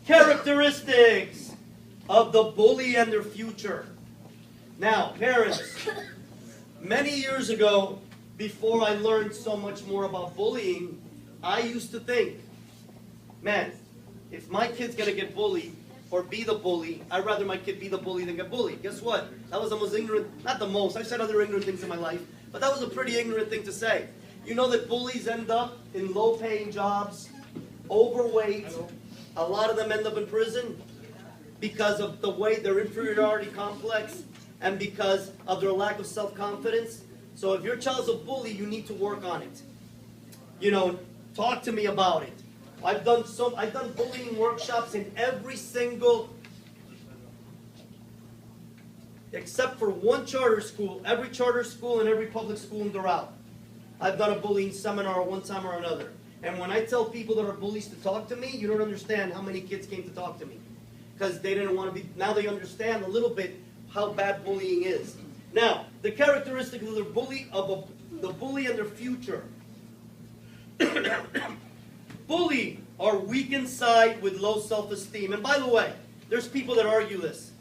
Characteristics of the bully and their future. Now, parents, many years ago, before I learned so much more about bullying, I used to think, man, if my kid's going to get bullied or be the bully, I'd rather my kid be the bully than get bullied. Guess what? That was the most ignorant, not the most, I've said other ignorant things in my life, but that was a pretty ignorant thing to say. You know that bullies end up in low-paying jobs, overweight. A lot of them end up in prison because of the way their inferiority complex and because of their lack of self-confidence. So if your child's a bully, you need to work on it. You know, talk to me about it. I've done bullying workshops in every single, except for one charter school, every charter school and every public school in Doral. I've done a bullying seminar one time or another. And when I tell people that are bullies to talk to me, you don't understand how many kids came to talk to me. Because they didn't want to be, now they understand a little bit how bad bullying is. Now, the characteristics of the bully and their future. Bully are weak inside with low self-esteem. And by the way, there's people that argue this.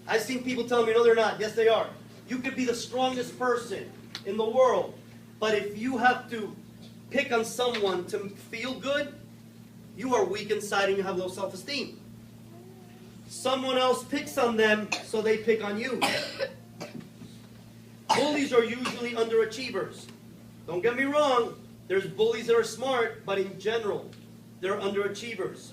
I've seen people tell me, no, they're not. Yes, they are. You could be the strongest person in the world, but if you have to pick on someone to feel good, you are weak inside and you have low self-esteem. Someone else picks on them, so they pick on you. Bullies are usually underachievers. Don't get me wrong, there's bullies that are smart, but in general, they're underachievers.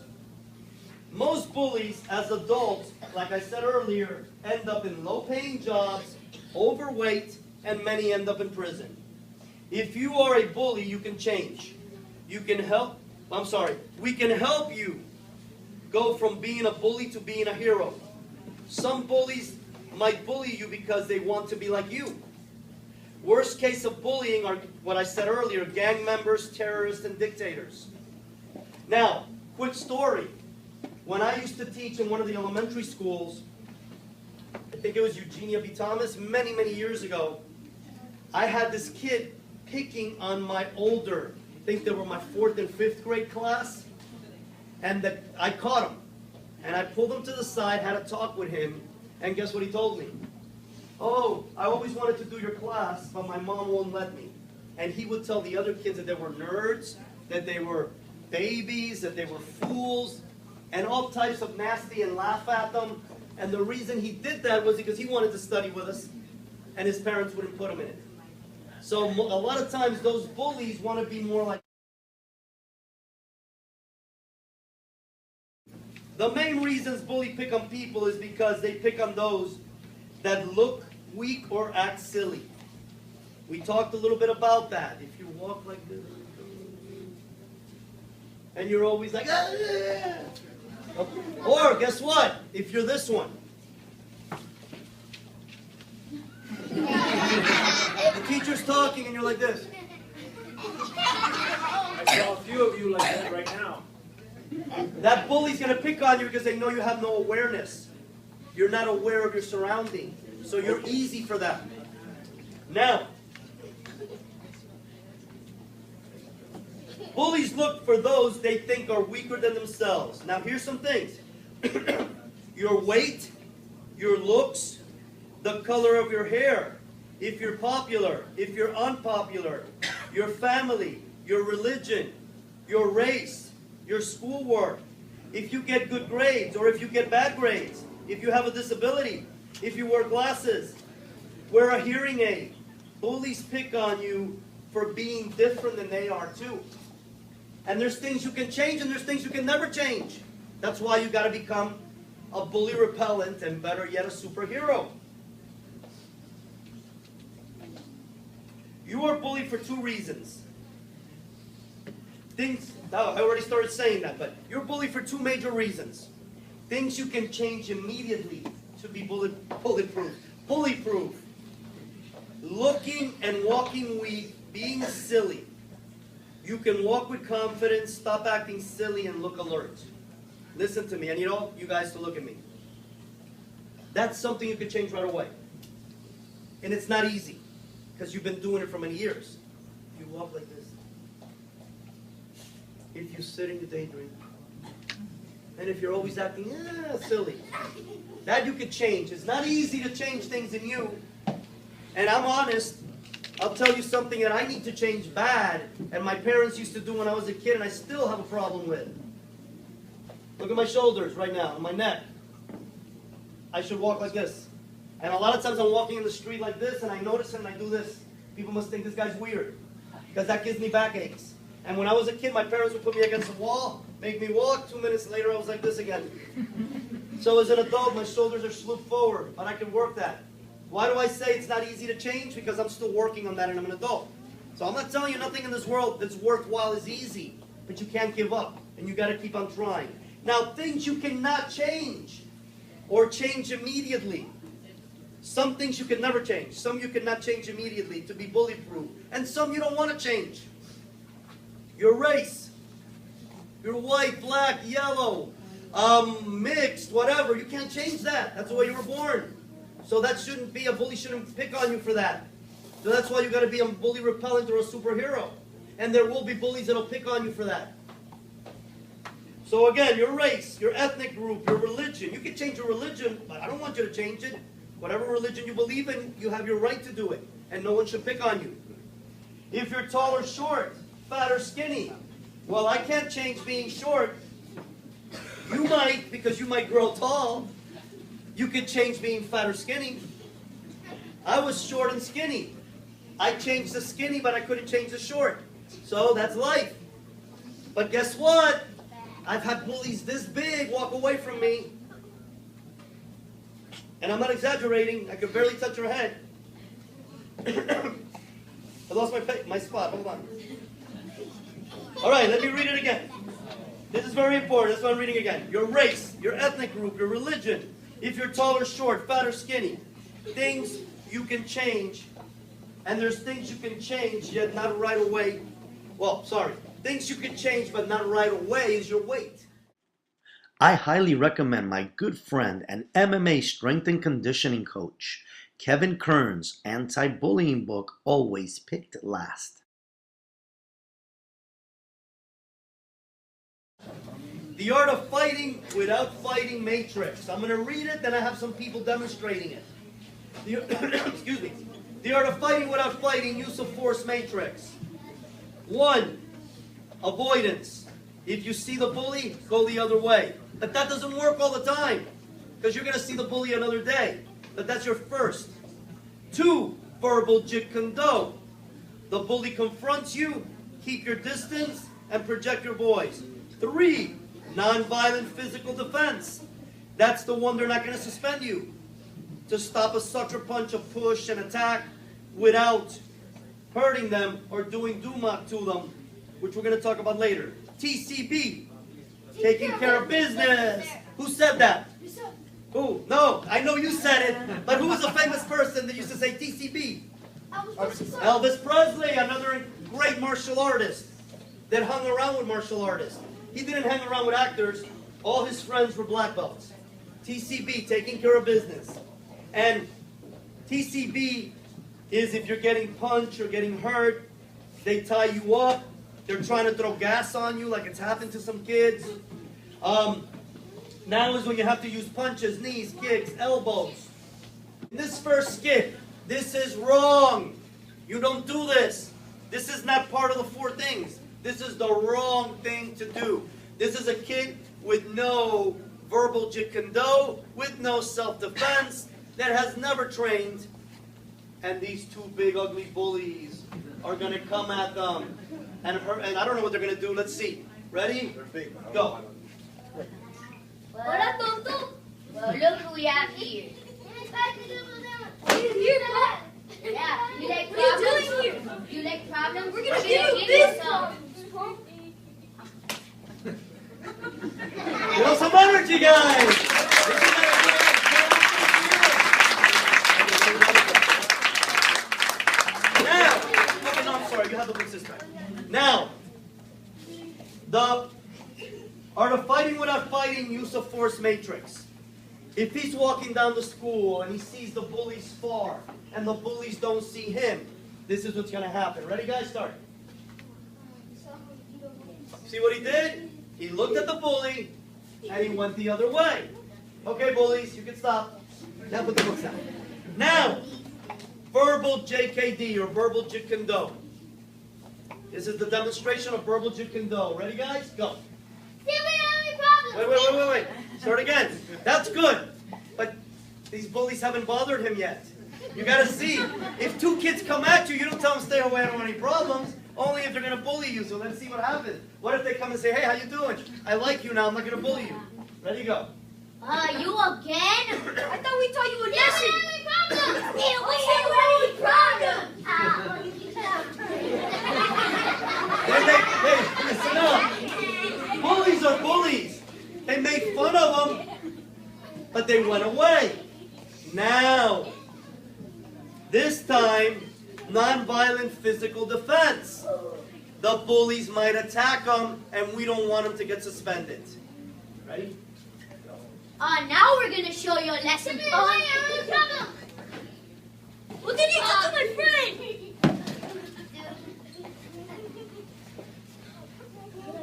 Most bullies, as adults, like I said earlier, end up in low-paying jobs, overweight, and many end up in prison. If you are a bully, you can change. We can help you go from being a bully to being a hero. Some bullies might bully you because they want to be like you. Worst case of bullying are what I said earlier, gang members, terrorists, and dictators. Now, quick story. When I used to teach in one of the elementary schools, I think it was Eugenia B. Thomas, many, many years ago, I had this kid picking on my older, I think they were my 4th and 5th grade class, and I caught him. And I pulled him to the side, had a talk with him, and guess what he told me? Oh, I always wanted to do your class, but my mom won't let me. And he would tell the other kids that they were nerds, that they were babies, that they were fools, and all types of nasty, and laugh at them. And the reason he did that was because he wanted to study with us, and his parents wouldn't put him in it. So a lot of times those bullies want to be more like. The main reasons bullies pick on people is because they pick on those that look weak or act silly. We talked a little bit about that. If you walk like this, and you're always like, ah, yeah. Or guess what? If you're this one. The teacher's talking and you're like this. I saw a few of you like that right now. That bully's going to pick on you because they know you have no awareness. You're not aware of your surroundings. So you're easy for them. Now, bullies look for those they think are weaker than themselves. Now here's some things. Your weight, your looks, the color of your hair, if you're popular, if you're unpopular, your family, your religion, your race, your schoolwork, if you get good grades or if you get bad grades, if you have a disability, if you wear glasses, wear a hearing aid. Bullies pick on you for being different than they are too. And there's things you can change and there's things you can never change. That's why you got to become a bully repellent and better yet a superhero. You are bullied for 2 reasons. I already started saying that, but you're bullied for 2 major reasons. Things you can change immediately to be bulletproof. Bully-proof. Looking and walking weak, being silly. You can walk with confidence, stop acting silly, and look alert. Listen to me. I need all you guys to look at me. That's something you can change right away. And it's not easy, because you've been doing it for many years. If you walk like this, if you sit and you daydream, And if you're always acting silly, that you could change. It's not easy to change things in you. And I'm honest, I'll tell you something that I need to change bad, and my parents used to do when I was a kid, and I still have a problem with. Look at my shoulders right now, and my neck. I should walk like this. And a lot of times I'm walking in the street like this, and I notice it, and I do this. People must think this guy's weird, because that gives me backaches. And when I was a kid, my parents would put me against the wall, make me walk. 2 minutes later, I was like this again. So as an adult, my shoulders are slooped forward, but I can work that. Why do I say it's not easy to change? Because I'm still working on that, and I'm an adult. So I'm not telling you nothing in this world that's worthwhile is easy, but you can't give up, and you got to keep on trying. Now, things you cannot change, or change immediately. Some things you can never change. Some you cannot change immediately to be bully-proof, and some you don't want to change. Your race, your white, black, yellow, mixed, whatever. You can't change that. That's the way you were born. So that shouldn't be, a bully shouldn't pick on you for that. So that's why you got to be a bully repellent or a superhero. And there will be bullies that'll pick on you for that. So again, your race, your ethnic group, your religion. You can change your religion, but I don't want you to change it. Whatever religion you believe in, you have your right to do it. And no one should pick on you. If you're tall or short, fat or skinny, well, I can't change being short. You might, because you might grow tall. You could change being fat or skinny. I was short and skinny. I changed the skinny, but I couldn't change the short. So that's life. But guess what? I've had bullies this big walk away from me. And I'm not exaggerating. I could barely touch her head. I lost my spot. Hold on. All right, let me read it again. This is very important. That's why I'm reading again. Your race, your ethnic group, your religion. If you're tall or short, fat or skinny. Things you can change. And there's things you can change, yet not right away. Well, sorry. Things you can change, but not right away is your weight. I highly recommend my good friend and MMA strength and conditioning coach, Kevin Kern's anti-bullying book, Always Picked Last. The Art of Fighting Without Fighting Matrix. I'm going to read it, then I have some people demonstrating it. Excuse me. The Art of Fighting Without Fighting, Use of Force Matrix. 1. Avoidance. If you see the bully, go the other way. But that doesn't work all the time, because you're going to see the bully another day. But that's your first. 2. Verbal Jeet Kune Do. The bully confronts you, keep your distance, and project your voice. 3. Nonviolent physical defense. That's the one they're not going to suspend you. To stop a sucker punch, a push, an attack without hurting them or doing dumak to them, which we're going to talk about later. TCB. Taking care of business. Who said that? Who? No, I know you said it, but who was a famous person that used to say TCB? Elvis Presley, another great martial artist that hung around with martial artists. He didn't hang around with actors. All his friends were black belts. TCB, taking care of business. And TCB is if you're getting punched or getting hurt, they tie you up. They're trying to throw gas on you like it's happened to some kids. Now is when you have to use punches, knees, kicks, elbows. In this first skit, this is wrong. You don't do this. This is not part of the 4 things. This is the wrong thing to do. This is a kid with no verbal Jeet Kune Do, with no self-defense, that has never trained. And these 2 big ugly bullies are going to come at them and hurt, and I don't know what they're going to do. Let's see. Ready? Go. Hola, tonto. Well, look who we have here. Yeah, you like problems? What are you doing here? You like problems? We're going to give you some. Give us some energy, guys. Now, okay, no, I'm sorry. You have the blue system. Now, the Art of Fighting Without Fighting, Use of Force Matrix. If he's walking down the school and he sees the bullies far and the bullies don't see him, this is what's going to happen. Ready, guys? Start. See what he did? He looked at the bully. and he went the other way. Okay, bullies, you can stop. Now put the books down. Now, verbal JKD, or verbal Jeet Kune Do. This is the demonstration of verbal Jeet Kune Do. Ready, guys? Go. See, we don't have any problems. Wait. Start again. That's good. But these bullies haven't bothered him yet. You gotta see. If two kids come at you, you don't tell them stay away, I don't want any problems. Only if they're gonna bully you, so let's see what happens. What if they come and say, hey, how you doing? I like you now, I'm not gonna bully you. Ready, go. You again? I thought we taught you a lesson. Yeah, we have any problems. Listen up. Bullies are bullies. They make fun of them, but they went away. Now, this time, nonviolent physical defense. The bullies might attack them, and we don't want them to get suspended. Ready? Now we're gonna show you a lesson. What did you do to my friend?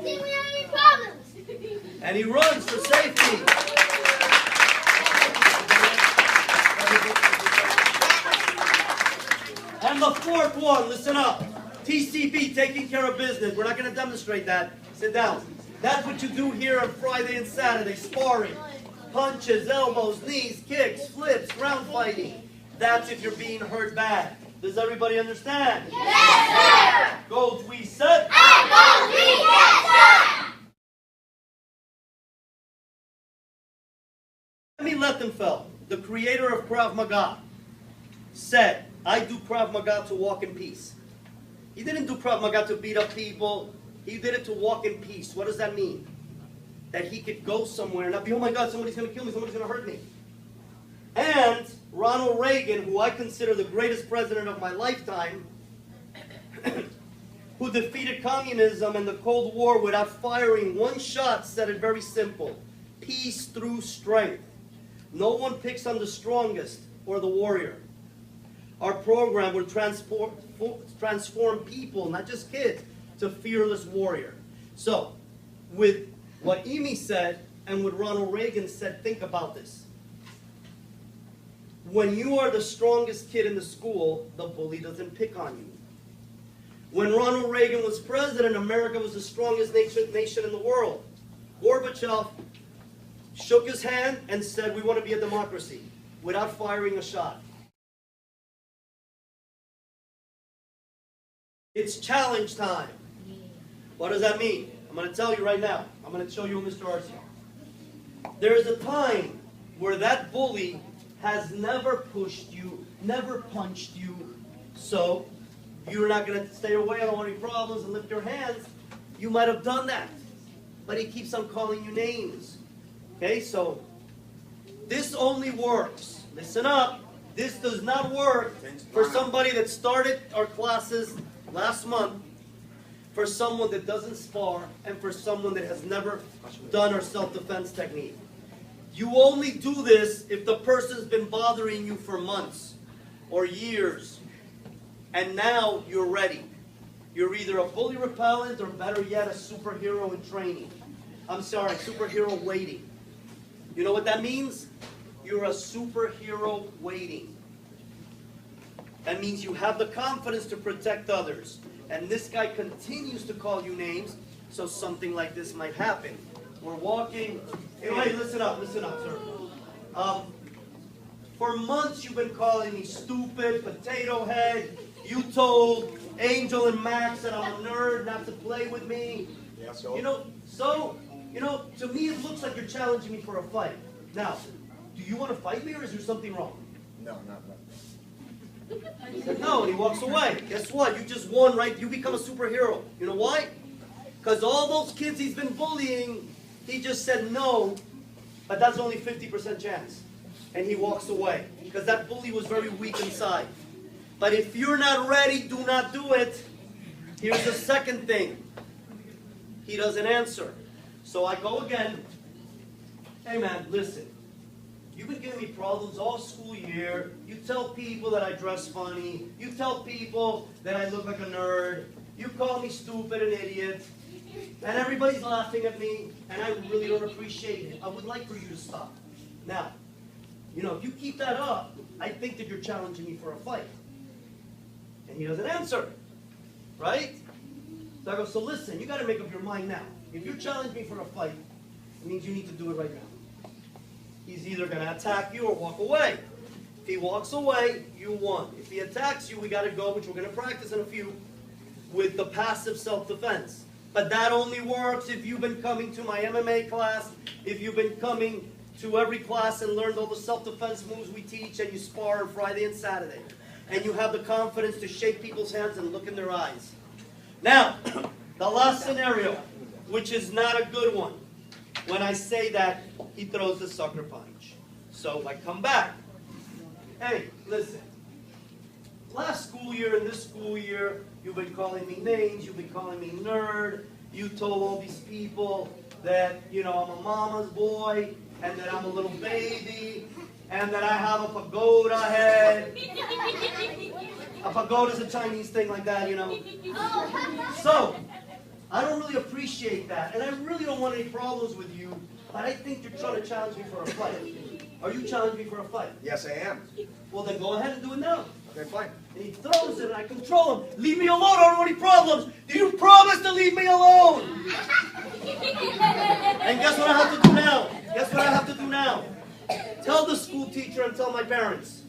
See, we have any problems. And he runs for safety. And the fourth one, listen up. TCB, taking care of business. We're not going to demonstrate that. Sit down. That's what you do here on Friday and Saturday, sparring. Punches, elbows, knees, kicks, flips, ground fighting. That's if you're being hurt bad. Does everybody understand? Yes, sir. Go, we set. And go, we get, sir. Amy Lethenfeld, the creator of Krav Maga, said, I do Krav Maga to walk in peace. He didn't do Krav Maga to beat up people. He did it to walk in peace. What does that mean? That he could go somewhere and not be, oh my God, somebody's going to kill me, somebody's going to hurt me. And Ronald Reagan, who I consider the greatest president of my lifetime, who defeated communism and the Cold War without firing one shot, said it very simple. Peace through strength. No one picks on the strongest or the warrior. Our program will transform people, not just kids, to fearless warrior. So, with what Amy said and what Ronald Reagan said, think about this. When you are the strongest kid in the school, the bully doesn't pick on you. When Ronald Reagan was president, America was the strongest nation in the world. Gorbachev shook his hand and said, we want to be a democracy, without firing a shot. It's challenge time. What does that mean? I'm going to tell you right now. I'm going to show you Mr. Arce. There is a time where that bully has never pushed you, never punched you, so you're not going to stay away, I don't want any problems, and lift your hands. You might have done that, but he keeps on calling you names. Okay, so this only works. Listen up. This does not work for somebody that started our classes last month, for someone that doesn't spar, and for someone that has never done our self-defense technique. You only do this if the person's been bothering you for months or years, and now you're ready. You're either a bully repellent or better yet, a superhero in training. I'm sorry, superhero waiting. You know what that means? You're a superhero waiting. That means you have the confidence to protect others. And this guy continues to call you names, so something like this might happen. We're walking. Hey, listen up, sir. For months you've been calling me stupid, potato head. You told Angel and Max that I'm a nerd, not to play with me. Yeah, so? To me it looks like you're challenging me for a fight. Now, do you want to fight me or is there something wrong? No, not. He said no, and he walks away. Guess what? You just won, right? You become a superhero. You know why? Because all those kids he's been bullying, he just said no, but that's only 50% chance. And he walks away. Because that bully was very weak inside. But if you're not ready, do not do it. Here's the second thing. He doesn't answer. So I go again. Hey man, listen. You've been giving me problems all school year. You tell people that I dress funny. You tell people that I look like a nerd. You call me stupid and idiot. And everybody's laughing at me, and I really don't appreciate it. I would like for you to stop. Now, you know, if you keep that up, I think that you're challenging me for a fight. And he doesn't answer, right? So I go, so listen, you got to make up your mind now. If you challenge me for a fight, it means you need to do it right now. He's either going to attack you or walk away. If he walks away, you won. If he attacks you, we got to go, which we're going to practice in a few, with the passive self-defense. But that only works if you've been coming to my MMA class, if you've been coming to every class and learned all the self-defense moves we teach, and you spar on Friday and Saturday. And you have the confidence to shake people's hands and look in their eyes. Now, the last scenario, which is not a good one, when I say that he throws the sucker punch. So I come back. Hey, listen. Last school year and this school year, you've been calling me names, you've been calling me nerd, you told all these people that, you know, I'm a mama's boy, and that I'm a little baby, and that I have a pagoda head. A pagoda is a Chinese thing like that, you know. So, I don't really appreciate that, and I really don't want any problems with you, but I think you're trying to challenge me for a fight. Are you challenging me for a fight? Yes, I am. Well, then go ahead and do it now. Okay, fine. And he throws it, and I control him. Leave me alone, I don't want any problems. Do you promise to leave me alone? And guess what I have to do now? Guess what I have to do now? Tell the school teacher and tell my parents.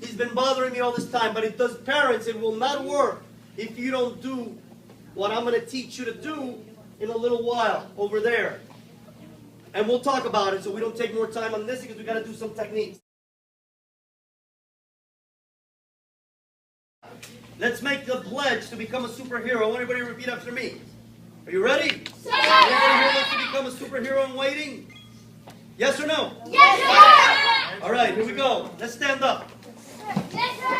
He's been bothering me all this time, but it does, parents, it will not work if you don't do what I'm going to teach you to do in a little while over there. And we'll talk about it so we don't take more time on this because we got to do some techniques. Let's make the pledge to become a superhero. I want everybody to repeat after me. Are you ready? Sir. Everybody here wants to become a superhero in waiting? Yes or no? Yes, sir. All right, here we go. Let's stand up. Yes, sir.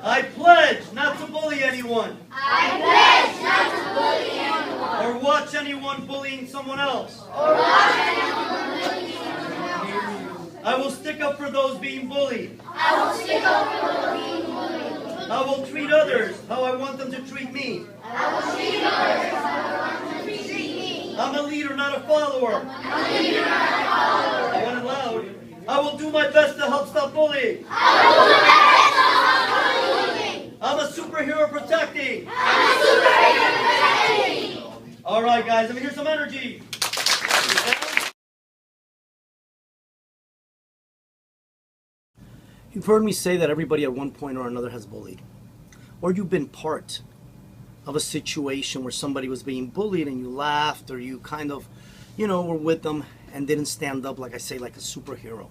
I pledge not to bully anyone I pledge not to bully anyone or watch anyone bullying someone else. or watch anyone bullying someone else. I will stick up for those being bullied. I will stick up for those being bullied. I will treat others how I want them to treat me. I will treat others how I want them to treat me. I'm a leader, not a follower. I'm a leader, not a follower. I want it loud. I will do my best to help stop bullying. I will do my best to stop bullying. I'm a superhero protecting. I'm a superhero protecting. All right, guys, let me hear some energy. You've heard me say that everybody at one point or another has bullied. Or you've been part of a situation where somebody was being bullied and you laughed, or you kind of, you know, were with them and didn't stand up, like I say, like a superhero.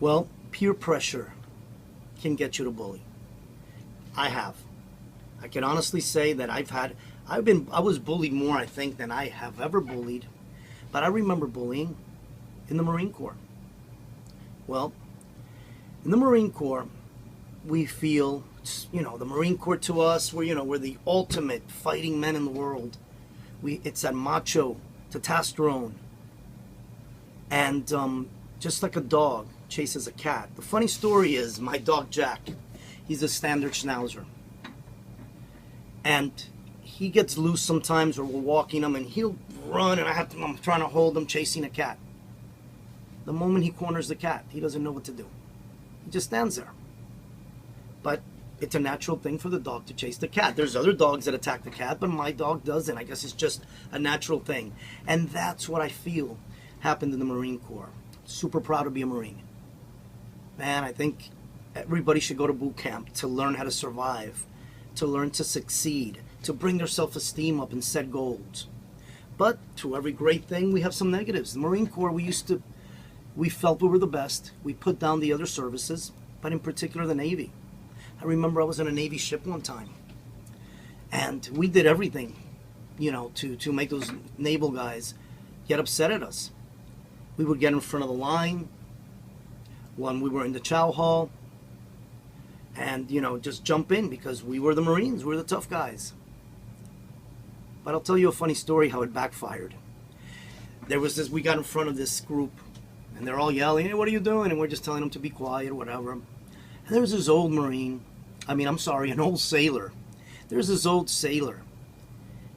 Well, peer pressure can get you to bully. I have. I can honestly say that I was bullied more, I think, than I have ever bullied. But I remember bullying in the Marine Corps. Well, in the Marine Corps, we feel, you know, the Marine Corps to us, we're the ultimate fighting men in the world. It's that macho testosterone. And just like a dog chases a cat. The funny story is, my dog Jack, he's a standard schnauzer. And he gets loose sometimes, or we're walking him, and he'll run, and I'm trying to hold him, chasing a cat. The moment he corners the cat, he doesn't know what to do. He just stands there. But it's a natural thing for the dog to chase the cat. There's other dogs that attack the cat, but my dog doesn't. I guess it's just a natural thing. And that's what I feel happened in the Marine Corps. Super proud to be a Marine. Man, I think everybody should go to boot camp to learn how to survive, to learn to succeed, to bring their self-esteem up and set goals. But to every great thing, we have some negatives. The Marine Corps, we felt we were the best. We put down the other services, but in particular the Navy. I remember I was on a Navy ship one time, and we did everything, you know, to make those naval guys get upset at us. We would get in front of the line when we were in the chow hall, and, you know, just jump in because we were the Marines. We were the tough guys. But I'll tell you a funny story how it backfired. There was this, we got in front of this group, and they're all yelling, "Hey, what are you doing?" And we're just telling them to be quiet or whatever. And there was this old Marine, an old sailor. There's this old sailor,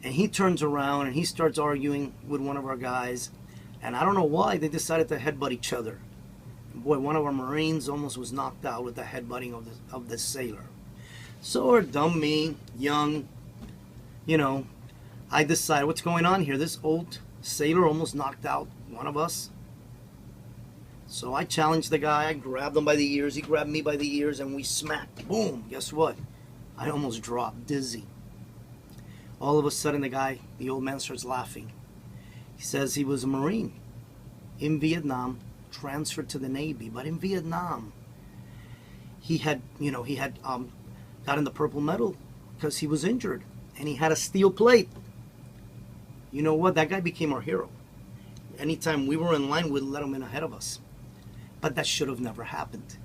And he turns around and he starts arguing with one of our guys. And I don't know why they decided to headbutt each other. Boy, one of our Marines almost was knocked out with the headbutting of the sailor. So, dumb me, young, you know, I decide what's going on here. This old sailor almost knocked out one of us. So I challenged the guy. I grabbed him by the ears. He grabbed me by the ears, and we smacked. Boom. Guess what? I almost dropped, dizzy. All of a sudden, the old man starts laughing. He says he was a Marine in Vietnam, transferred to the Navy. But in Vietnam, he had gotten the purple medal because he was injured, and he had a steel plate. You know what? That guy became our hero. Anytime we were in line, we'd let him in ahead of us. But that should have never happened.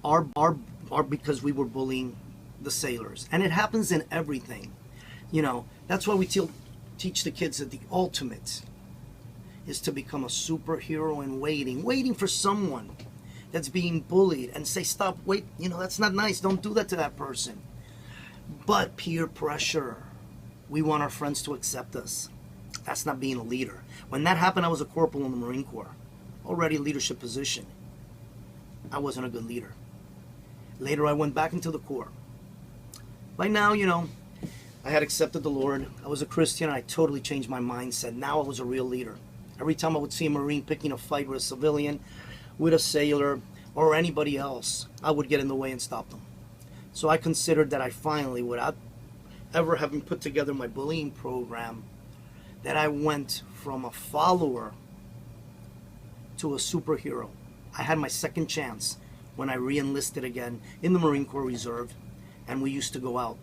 Because we were bullying the sailors. And it happens in everything. You know, that's why we teach the kids that the ultimate is to become a superhero in waiting for someone that's being bullied and say, stop, wait, you know, that's not nice. Don't do that to that person. But peer pressure. We want our friends to accept us. That's not being a leader. When that happened, I was a corporal in the Marine Corps. Already a leadership position. I wasn't a good leader. Later, I went back into the Corps. By now, you know, I had accepted the Lord. I was a Christian. I totally changed my mindset. Now I was a real leader. Every time I would see a Marine picking a fight with a civilian, with a sailor, or anybody else, I would get in the way and stop them. So I considered that I finally, without ever having put together my bullying program, that I went from a follower to a superhero. I had my second chance when I re-enlisted again in the Marine Corps Reserve, and we used to go out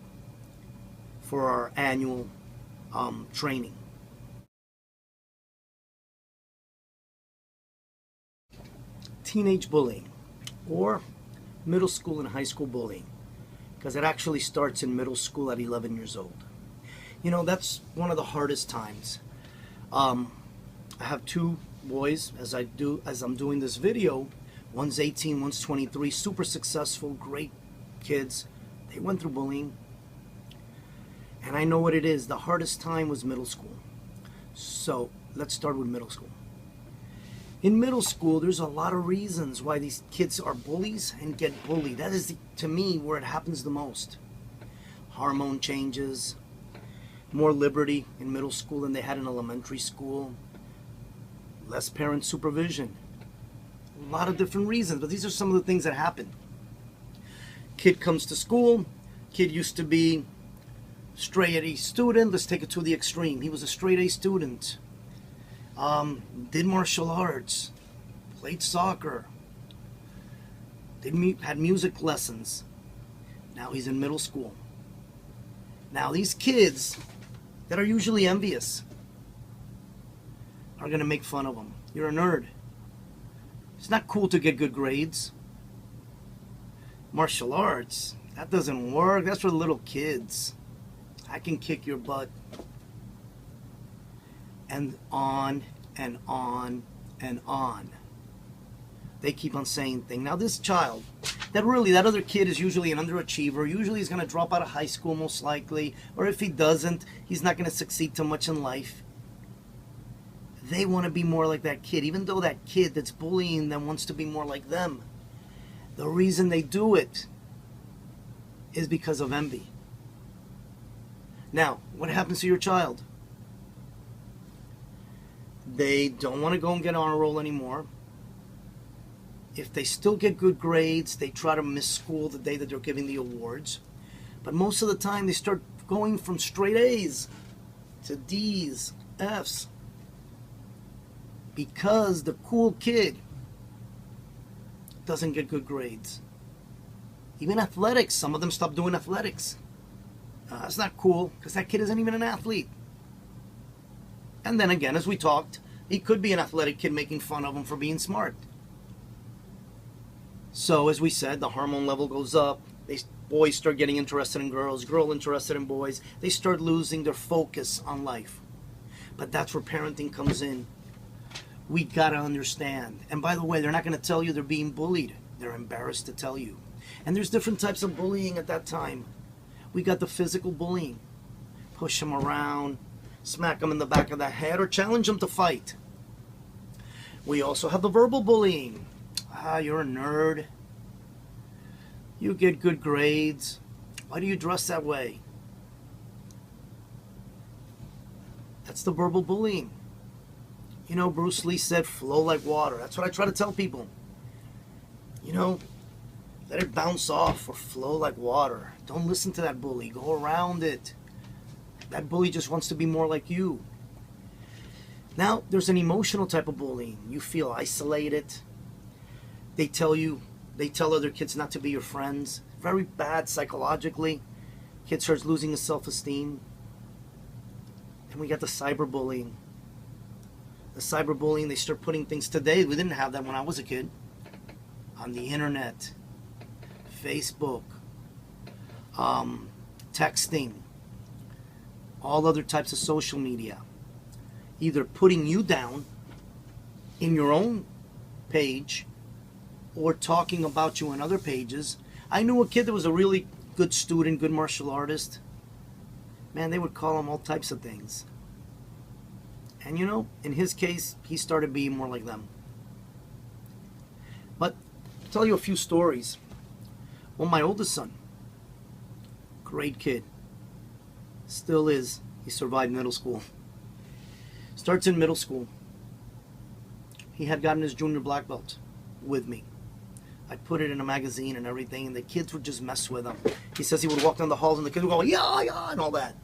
for our annual training. Teenage bullying, or middle school and high school bullying, because it actually starts in middle school at 11 years old. You know, that's one of the hardest times. I have two boys, as I'm doing this video. One's 18, one's 23, super successful, great kids. They went through bullying. And I know what it is. The hardest time was middle school. So let's start with middle school. In middle school, there's a lot of reasons why these kids are bullies and get bullied. That is, to me, where it happens the most. Hormone changes, more liberty in middle school than they had in elementary school, less parent supervision. A lot of different reasons, but these are some of the things that happen. Kid comes to school. Kid used to be straight A student. Let's take it to the extreme. He was a straight A student. Did martial arts, played soccer, had music lessons. Now he's in middle school. Now these kids that are usually envious are going to make fun of him. You're a nerd. It's not cool to get good grades. Martial arts, that doesn't work. That's for little kids. I can kick your butt. And on and on and on. They keep on saying things. Now this child, that other kid is usually an underachiever. Usually he's going to drop out of high school most likely. Or if he doesn't, he's not going to succeed too much in life. They want to be more like that kid, even though that kid that's bullying them wants to be more like them. The reason they do it is because of envy. Now, what happens to your child? They don't want to go and get honor roll anymore. If they still get good grades, they try to miss school the day that they're giving the awards. But most of the time, they start going from straight A's to D's, F's. Because the cool kid doesn't get good grades. Even athletics, some of them stop doing athletics. That's not cool, because that kid isn't even an athlete. And then again, as we talked, he could be an athletic kid making fun of him for being smart. So, as we said, the hormone level goes up. Boys start getting interested in girls, girls interested in boys. They start losing their focus on life. But that's where parenting comes in. We gotta understand. And by the way, they're not gonna tell you they're being bullied. They're embarrassed to tell you. And there's different types of bullying at that time. We got the physical bullying. push them around, smack them in the back of the head, or challenge them to fight. We also have the verbal bullying. You're a nerd. You get good grades. Why do you dress that way? That's the verbal bullying. You know, Bruce Lee said, flow like water. That's what I try to tell people. You know, let it bounce off or flow like water. Don't listen to that bully. Go around it. That bully just wants to be more like you. Now, there's an emotional type of bullying. You feel isolated. They tell other kids not to be your friends. Very bad psychologically. Kid starts losing his self-esteem. And we got the cyberbullying. The cyberbullying, they start putting things today. We didn't have that when I was a kid. On the internet, Facebook, texting, all other types of social media. Either putting you down in your own page or talking about you on other pages. I knew a kid that was a really good student, good martial artist. Man, they would call him all types of things. And you know, in his case, he started being more like them. But I'll tell you a few stories. Well, my oldest son, great kid, still is. He survived middle school. Starts in middle school. He had gotten his junior black belt with me. I put it in a magazine and everything, and the kids would just mess with him. He says he would walk down the halls and the kids would go, yeah, yeah, and all that.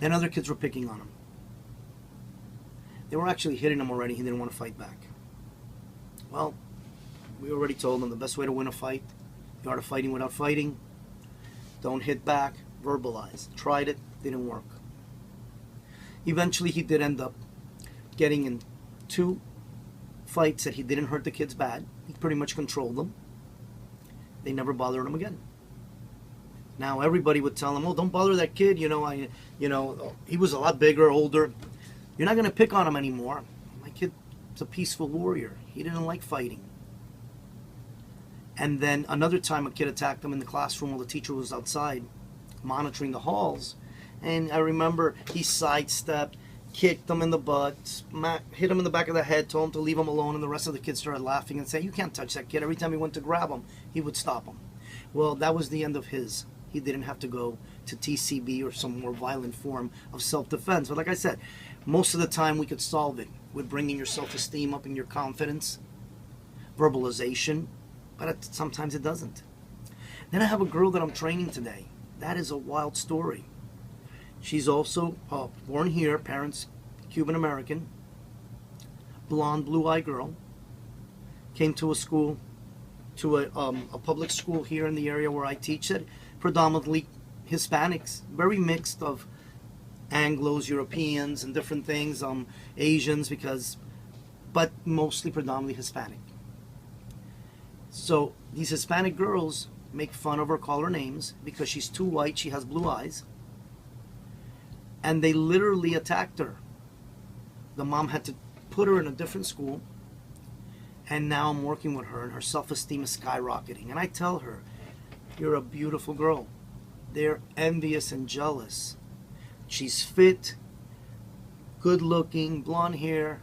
Then other kids were picking on him. They were actually hitting him already. He didn't want to fight back. Well, we already told him the best way to win a fight, the art of fighting without fighting. Don't hit back, verbalize. Tried it, didn't work. Eventually, he did end up getting in 2 fights that he didn't hurt the kids bad. He pretty much controlled them. They never bothered him again. Now everybody would tell him, "Oh, don't bother that kid. You know, he was a lot bigger, older. You're not going to pick on him anymore." My kid's a peaceful warrior. He didn't like fighting. And then another time, a kid attacked him in the classroom while the teacher was outside monitoring the halls. And I remember he sidestepped, kicked him in the butt, hit him in the back of the head, told him to leave him alone, and the rest of the kids started laughing and saying, "You can't touch that kid." Every time he went to grab him, he would stop him. Well, that was the end of his. He didn't have to go to TCB or some more violent form of self-defense. But like I said, most of the time we could solve it with bringing your self-esteem up and your confidence, verbalization, but sometimes it doesn't. Then I have a girl that I'm training today. That is a wild story. She's also born here, parents Cuban-American, blonde, blue-eyed girl. Came to a school, to a public school here in the area where I teach it, predominantly Hispanics, very mixed of Anglos, Europeans, and different things, Asians, but mostly predominantly Hispanic. So these Hispanic girls make fun of her, call her names, because she's too white, she has blue eyes. And they literally attacked her. The mom had to put her in a different school. And now I'm working with her, and her self-esteem is skyrocketing. And I tell her, "You're a beautiful girl." They're envious and jealous. She's fit, good-looking, blonde hair,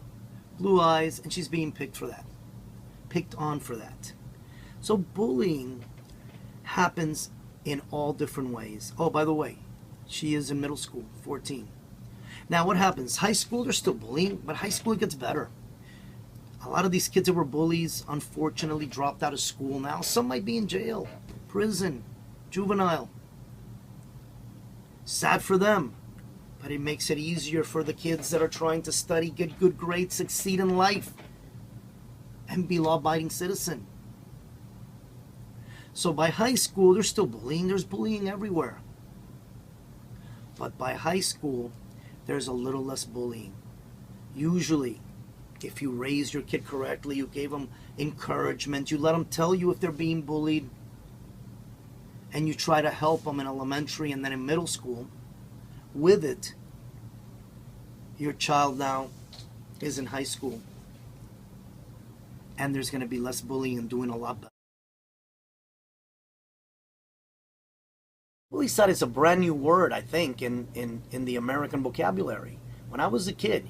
blue eyes, and she's being picked on for that. So bullying happens in all different ways. Oh, by the way, she is in middle school, 14. Now what happens? High school, they're still bullying, but high school it gets better. A lot of these kids that were bullies, unfortunately, dropped out of school now. Some might be in jail, prison, juvenile. Sad for them, but it makes it easier for the kids that are trying to study, get good grades, succeed in life, and be law-abiding citizen. So by high school, there's still bullying. There's bullying everywhere. But by high school, there's a little less bullying. Usually, if you raise your kid correctly, you gave them encouragement, you let them tell you if they're being bullied, and you try to help them in elementary and then in middle school, with it, your child now is in high school. And there's going to be less bullying and doing a lot better. Bullycide is a brand new word, I think, in the American vocabulary. When I was a kid,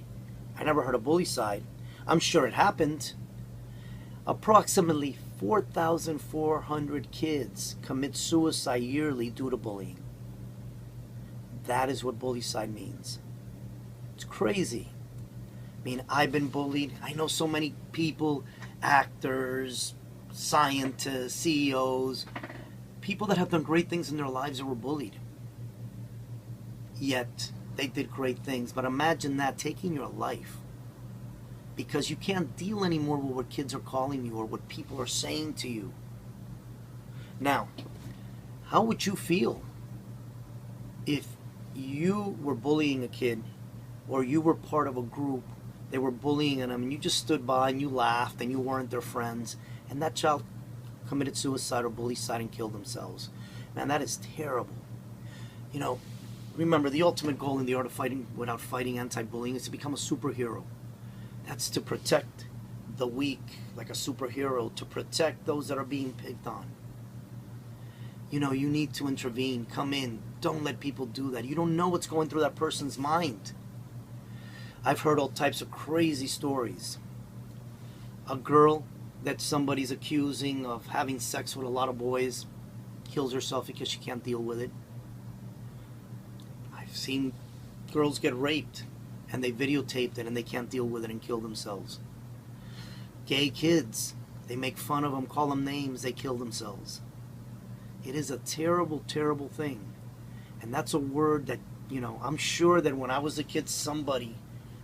I never heard of bullycide. I'm sure it happened. Approximately 4,400 kids commit suicide yearly due to bullying. That is what bullycide means. It's crazy. I mean, I've been bullied. I know so many people, actors, scientists, CEOs, people that have done great things in their lives that were bullied. Yet, they did great things. But imagine that, taking your life. Because you can't deal anymore with what kids are calling you or what people are saying to you. Now, how would you feel if you were bullying a kid or you were part of a group, they were bullying them and you just stood by and you laughed and you weren't their friends and that child committed suicide or bullycide and killed themselves? Man, that is terrible. You know, remember, the ultimate goal in the art of fighting without fighting anti-bullying is to become a superhero. That's to protect the weak like a superhero, to protect those that are being picked on. You know, you need to intervene, come in. Don't let people do that. You don't know what's going through that person's mind. I've heard all types of crazy stories. A girl that somebody's accusing of having sex with a lot of boys kills herself because she can't deal with it. I've seen girls get raped and they videotaped it and they can't deal with it and kill themselves. Gay kids, they make fun of them, call them names, they kill themselves. It is a terrible, terrible thing. And that's a word that, you know, I'm sure that when I was a kid, somebody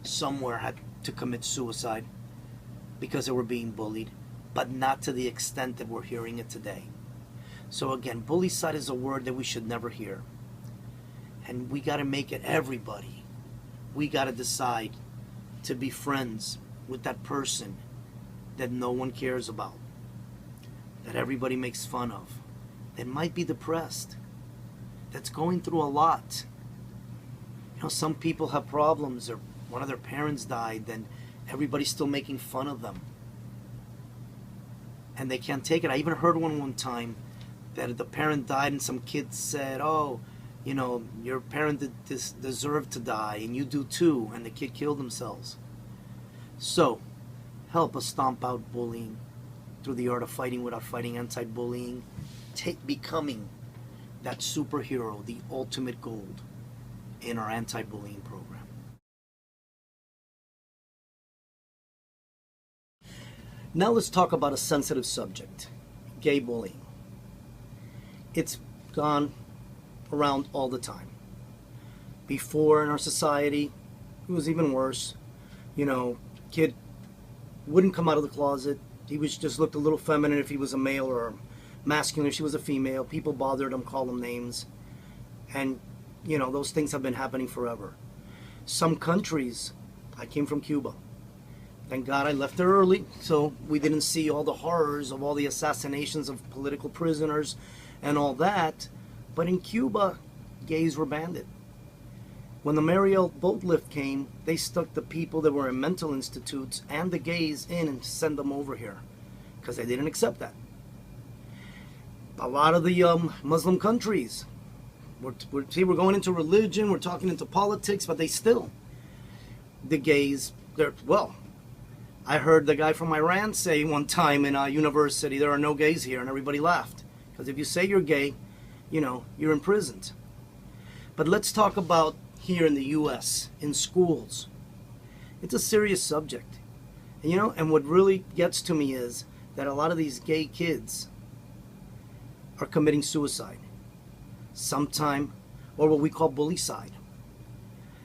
somewhere had to commit suicide because they were being bullied, but not to the extent that we're hearing it today. So again, bullycide is a word that we should never hear. And we got to make it everybody. We got to decide to be friends with that person that no one cares about, that everybody makes fun of, that might be depressed, that's going through a lot. You know, some people have problems, or one of their parents died, and everybody's still making fun of them. And they can't take it. I even heard one time that the parent died and some kid said, oh, you know, your parent deserved to die and you do too, and the kid killed themselves. So, help us stomp out bullying through the art of fighting without fighting anti-bullying. Becoming that superhero, the ultimate gold in our anti-bullying program. Now let's talk about a sensitive subject, gay bullying. It's gone around all the time. Before, in our society, it was even worse. You know, kid wouldn't come out of the closet. He was just looked a little feminine if he was a male, or masculine if she was a female. People bothered him, called him names. And, you know, those things have been happening forever. Some countries, I came from Cuba. Thank God I left there early, so we didn't see all the horrors of all the assassinations of political prisoners and all that. But in Cuba, gays were banned. When the Mariel boat lift came, they stuck the people that were in mental institutes and the gays in and sent them over here because they didn't accept that. A lot of the Muslim countries, we're going into religion, we're talking into politics, but they still, the gays, well, I heard the guy from Iran say one time in a university, there are no gays here, and everybody laughed. Because if you say you're gay, you know, you're imprisoned. But let's talk about here in the U.S., in schools. It's a serious subject. And, you know, and what really gets to me is that a lot of these gay kids are committing suicide. Sometime, or what we call bullycide.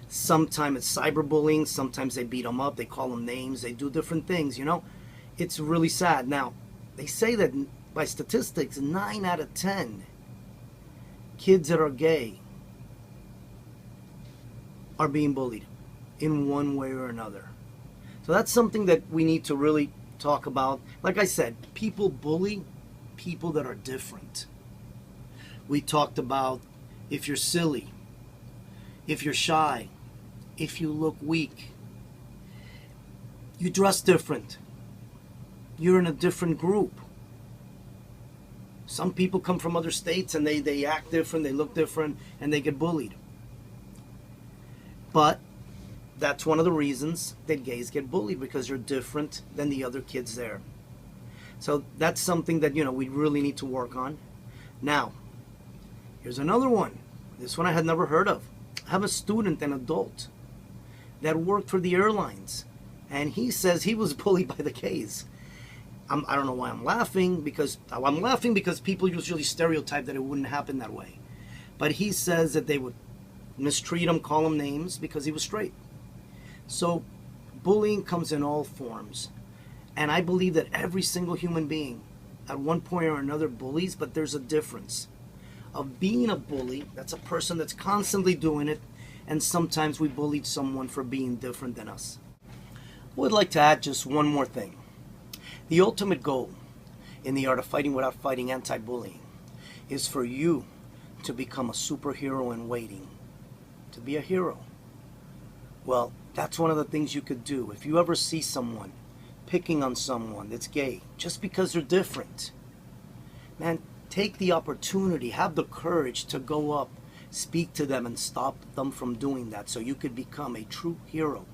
Sometimes it's cyberbullying, sometimes they beat them up, they call them names, they do different things, you know. It's really sad. Now, they say that by statistics, 9 out of 10 kids that are gay are being bullied in one way or another. So that's something that we need to really talk about. Like I said, people bully people that are different. We talked about if you're silly, if you're shy, if you look weak, you dress different, you're in a different group. Some people come from other states and they act different, they look different, and they get bullied. But that's one of the reasons that gays get bullied, because they're different than the other kids there. So that's something that, we really need to work on. Now, here's another one. This one I had never heard of. I have a student, an adult, that worked for the airlines, and he says he was bullied by the gays. I don't know why I'm laughing, because people usually stereotype that it wouldn't happen that way. But he says that they would mistreat him, call him names, because he was straight. So bullying comes in all forms. And I believe that every single human being at one point or another bullies, but there's a difference. Of being a bully, that's a person that's constantly doing it, and sometimes we bullied someone for being different than us. I would like to add just one more thing. The ultimate goal in the art of fighting without fighting anti-bullying is for you to become a superhero in waiting, to be a hero. Well, that's one of the things you could do. If you ever see someone picking on someone that's gay just because they're different, man, take the opportunity, have the courage to go up, speak to them, and stop them from doing that, so you could become a true hero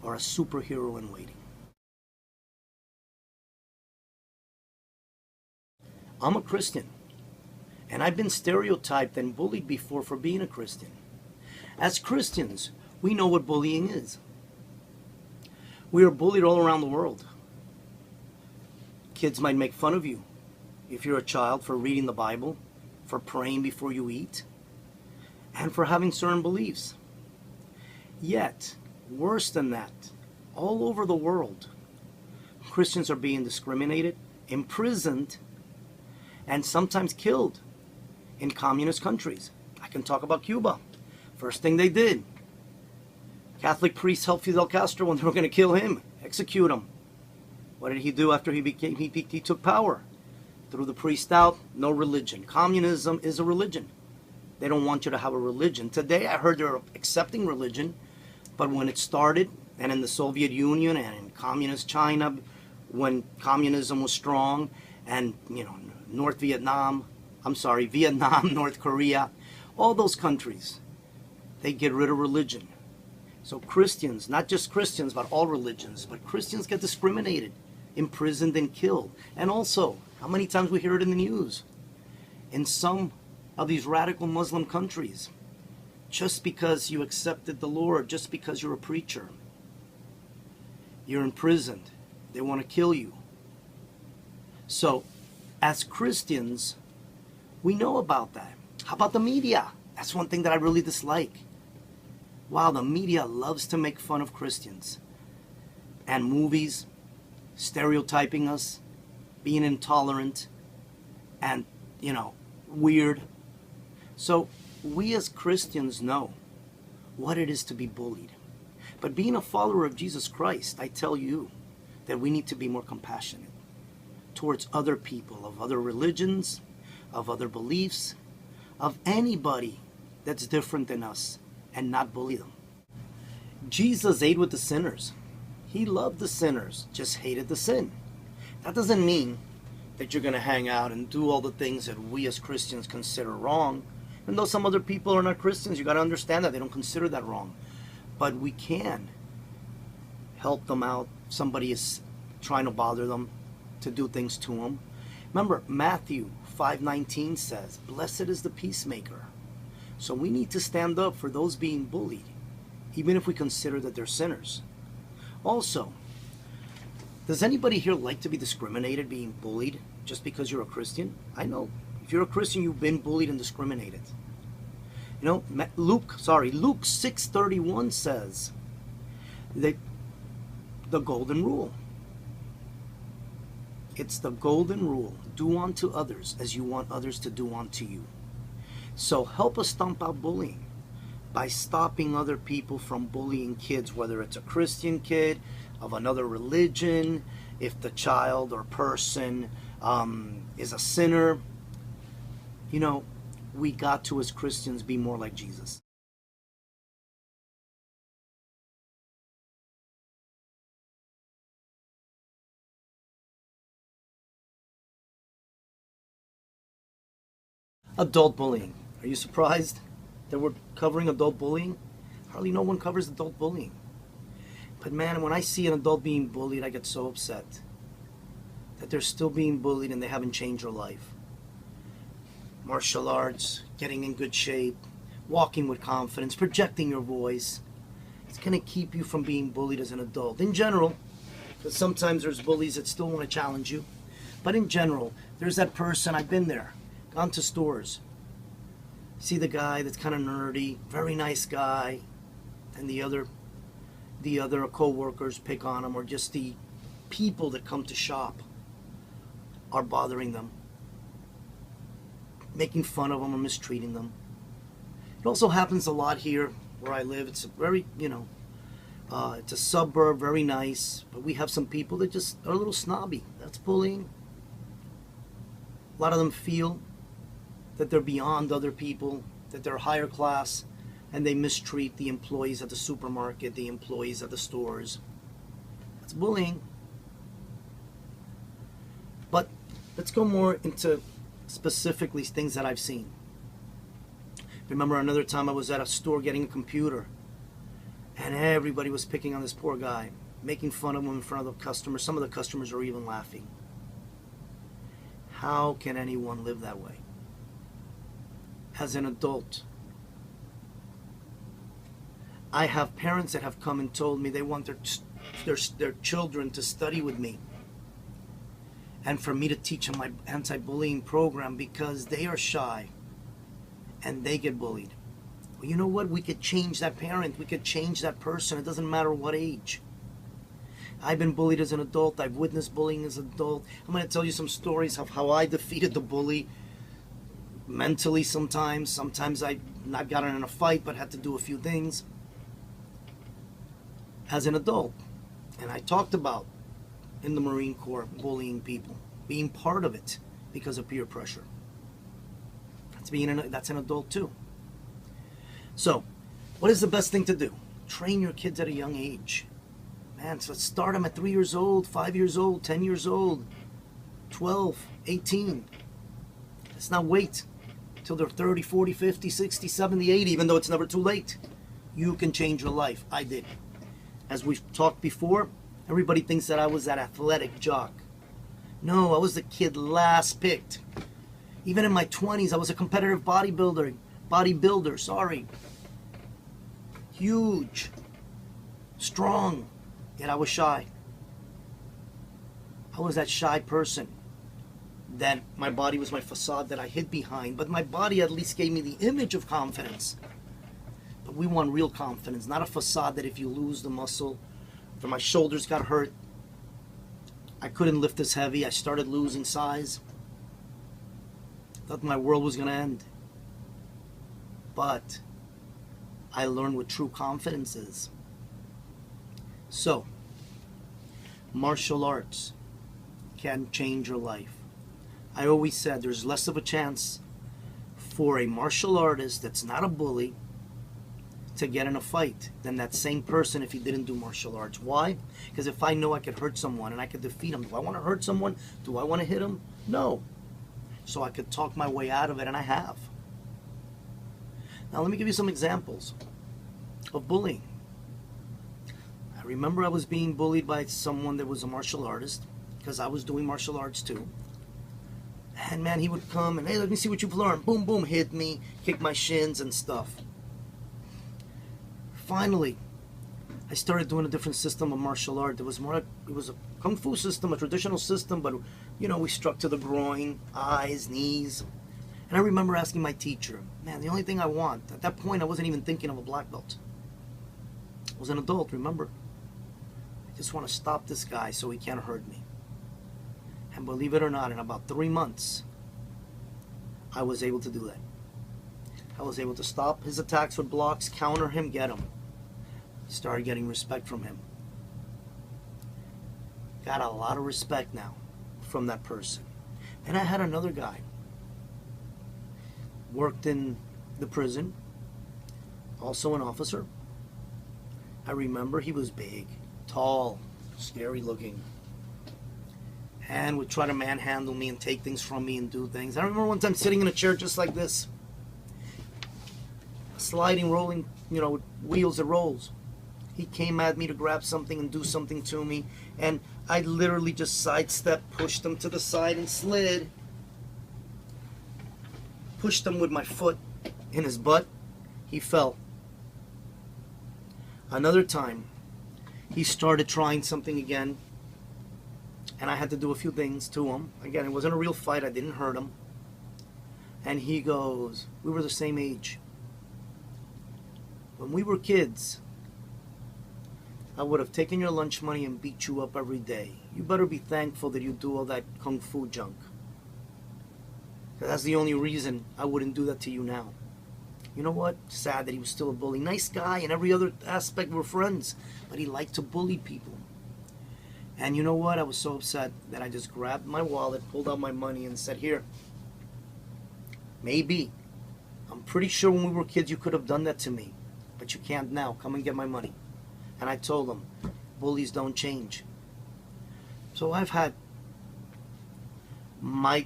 or a superhero in waiting. I'm a Christian, and I've been stereotyped and bullied before for being a Christian. As Christians, we know what bullying is. We are bullied all around the world. Kids might make fun of you if you're a child for reading the Bible, for praying before you eat, and for having certain beliefs. Yet, worse than that, all over the world, Christians are being discriminated, imprisoned, and sometimes killed in communist countries. I can talk about Cuba. First thing they did, Catholic priests helped Fidel Castro when they were going to kill him, execute him. What did he do after he took power? Threw the priest out, no religion. Communism is a religion. They don't want you to have a religion. Today I heard they're accepting religion, but when it started, and in the Soviet Union and in communist China, when communism was strong, and Vietnam, North Korea, all those countries, they get rid of religion. So Christians, not just Christians, but all religions, but Christians get discriminated, imprisoned, and killed. And also, how many times we hear it in the news? In some of these radical Muslim countries, just because you accepted the Lord, just because you're a preacher, you're imprisoned. They want to kill you. So, as Christians, we know about that. How about the media? That's one thing that I really dislike. Wow, the media loves to make fun of Christians. And movies, stereotyping us, being intolerant, and, weird. So, we as Christians know what it is to be bullied. But being a follower of Jesus Christ, I tell you that we need to be more compassionate towards other people of other religions, of other beliefs, of anybody that's different than us, and not bully them. Jesus ate with the sinners. He loved the sinners, just hated the sin. That doesn't mean that you're going to hang out and do all the things that we as Christians consider wrong. Even though some other people are not Christians, you got to understand that they don't consider that wrong. But we can help them out. Somebody is trying to bother them, to do things to them. Remember, Matthew 5:19 says, "Blessed is the peacemaker." So we need to stand up for those being bullied, even if we consider that they're sinners. Also, does anybody here like to be discriminated, being bullied, just because you're a Christian? I know. If you're a Christian, you've been bullied and discriminated. Luke 6:31 says that the golden rule. It's the golden rule. Do unto others as you want others to do unto you. So help us stomp out bullying by stopping other people from bullying kids, whether it's a Christian kid of another religion, if the child or person is a sinner. We got to, as Christians, be more like Jesus. Adult bullying. Are you surprised that we're covering adult bullying? Hardly no one covers adult bullying. But man, when I see an adult being bullied, I get so upset that they're still being bullied and they haven't changed their life. Martial arts, getting in good shape, walking with confidence, projecting your voice. It's going to keep you from being bullied as an adult. In general, because sometimes there's bullies that still want to challenge you. But in general, there's that person, I've been there, gone to stores. See the guy that's kind of nerdy, very nice guy, and the other co-workers pick on him, or just the people that come to shop are bothering them, making fun of them or mistreating them. It also happens a lot here where I live. It's a very, it's a suburb, very nice, but we have some people that just are a little snobby. That's bullying. A lot of them feel that they're beyond other people, that they're higher class, and they mistreat the employees at the supermarket, the employees at the stores. That's bullying. But let's go more into specifically things that I've seen. Remember another time I was at a store getting a computer, and everybody was picking on this poor guy, making fun of him in front of the customers. Some of the customers are even laughing. How can anyone live that way? As an adult, I have parents that have come and told me they want their children to study with me, and for me to teach them my anti-bullying program because they are shy and they get bullied. Well, you know what? We could change that parent. We could change that person. It doesn't matter what age. I've been bullied as an adult. I've witnessed bullying as an adult. I'm going to tell you some stories of how I defeated the bully mentally sometimes. Sometimes I've not gotten in a fight but had to do a few things as an adult. And I talked about in the Marine Corps bullying people, being part of it because of peer pressure. That's an adult too. So, what is the best thing to do? Train your kids at a young age. Man, so let's start them at 3 years old, 5 years old, 10 years old, 12, 18. Let's not wait till they're 30, 40, 50, 60, 70, 80, even though it's never too late. You can change your life. I did. As we've talked before, everybody thinks that I was that athletic jock. No, I was the kid last picked. Even in my 20s, I was a competitive bodybuilder, sorry. Huge, strong, yet I was shy. I was that shy person that my body was my facade that I hid behind, but my body at least gave me the image of confidence. But we want real confidence, not a facade that if you lose the muscle, if my shoulders got hurt, I couldn't lift this heavy, I started losing size. Thought my world was going to end. But I learned what true confidence is. So, martial arts can change your life. I always said there's less of a chance for a martial artist that's not a bully to get in a fight than that same person if he didn't do martial arts. Why? Because if I know I could hurt someone and I could defeat him, do I want to hurt someone? Do I want to hit him? No. So I could talk my way out of it, and I have. Now let me give you some examples of bullying. I remember I was being bullied by someone that was a martial artist because I was doing martial arts too. And man, he would come and, hey, let me see what you've learned. Boom, boom, hit me, kick my shins and stuff. Finally, I started doing a different system of martial art. It was a kung fu system, a traditional system, but we struck to the groin, eyes, knees. And I remember asking my teacher, man, the only thing I want, at that point I wasn't even thinking of a black belt. I was an adult, remember? I just want to stop this guy so he can't hurt me. And believe it or not, in about 3 months, I was able to do that. I was able to stop his attacks with blocks, counter him, get him. Started getting respect from him. Got a lot of respect now from that person. And I had another guy. Worked in the prison. Also an officer. I remember he was big, tall, scary looking. and would try to manhandle me and take things from me and do things. I remember one time sitting in a chair just like this, sliding, rolling, with wheels that rolls. He came at me to grab something and do something to me, and I literally just sidestepped, pushed him to the side and slid. Pushed him with my foot in his butt. He fell. Another time, he started trying something again, and I had to do a few things to him. Again, it wasn't a real fight. I didn't hurt him. And he goes, we were the same age. When we were kids, I would have taken your lunch money and beat you up every day. You better be thankful that you do all that kung fu junk. That's the only reason I wouldn't do that to you now. You know what? Sad that he was still a bully. Nice guy in every other aspect, we're friends. But he liked to bully people. And you know what? I was so upset that I just grabbed my wallet, pulled out my money, and said, here. Maybe. I'm pretty sure when we were kids you could have done that to me. But you can't now. Come and get my money. And I told him, bullies don't change. So I've had my,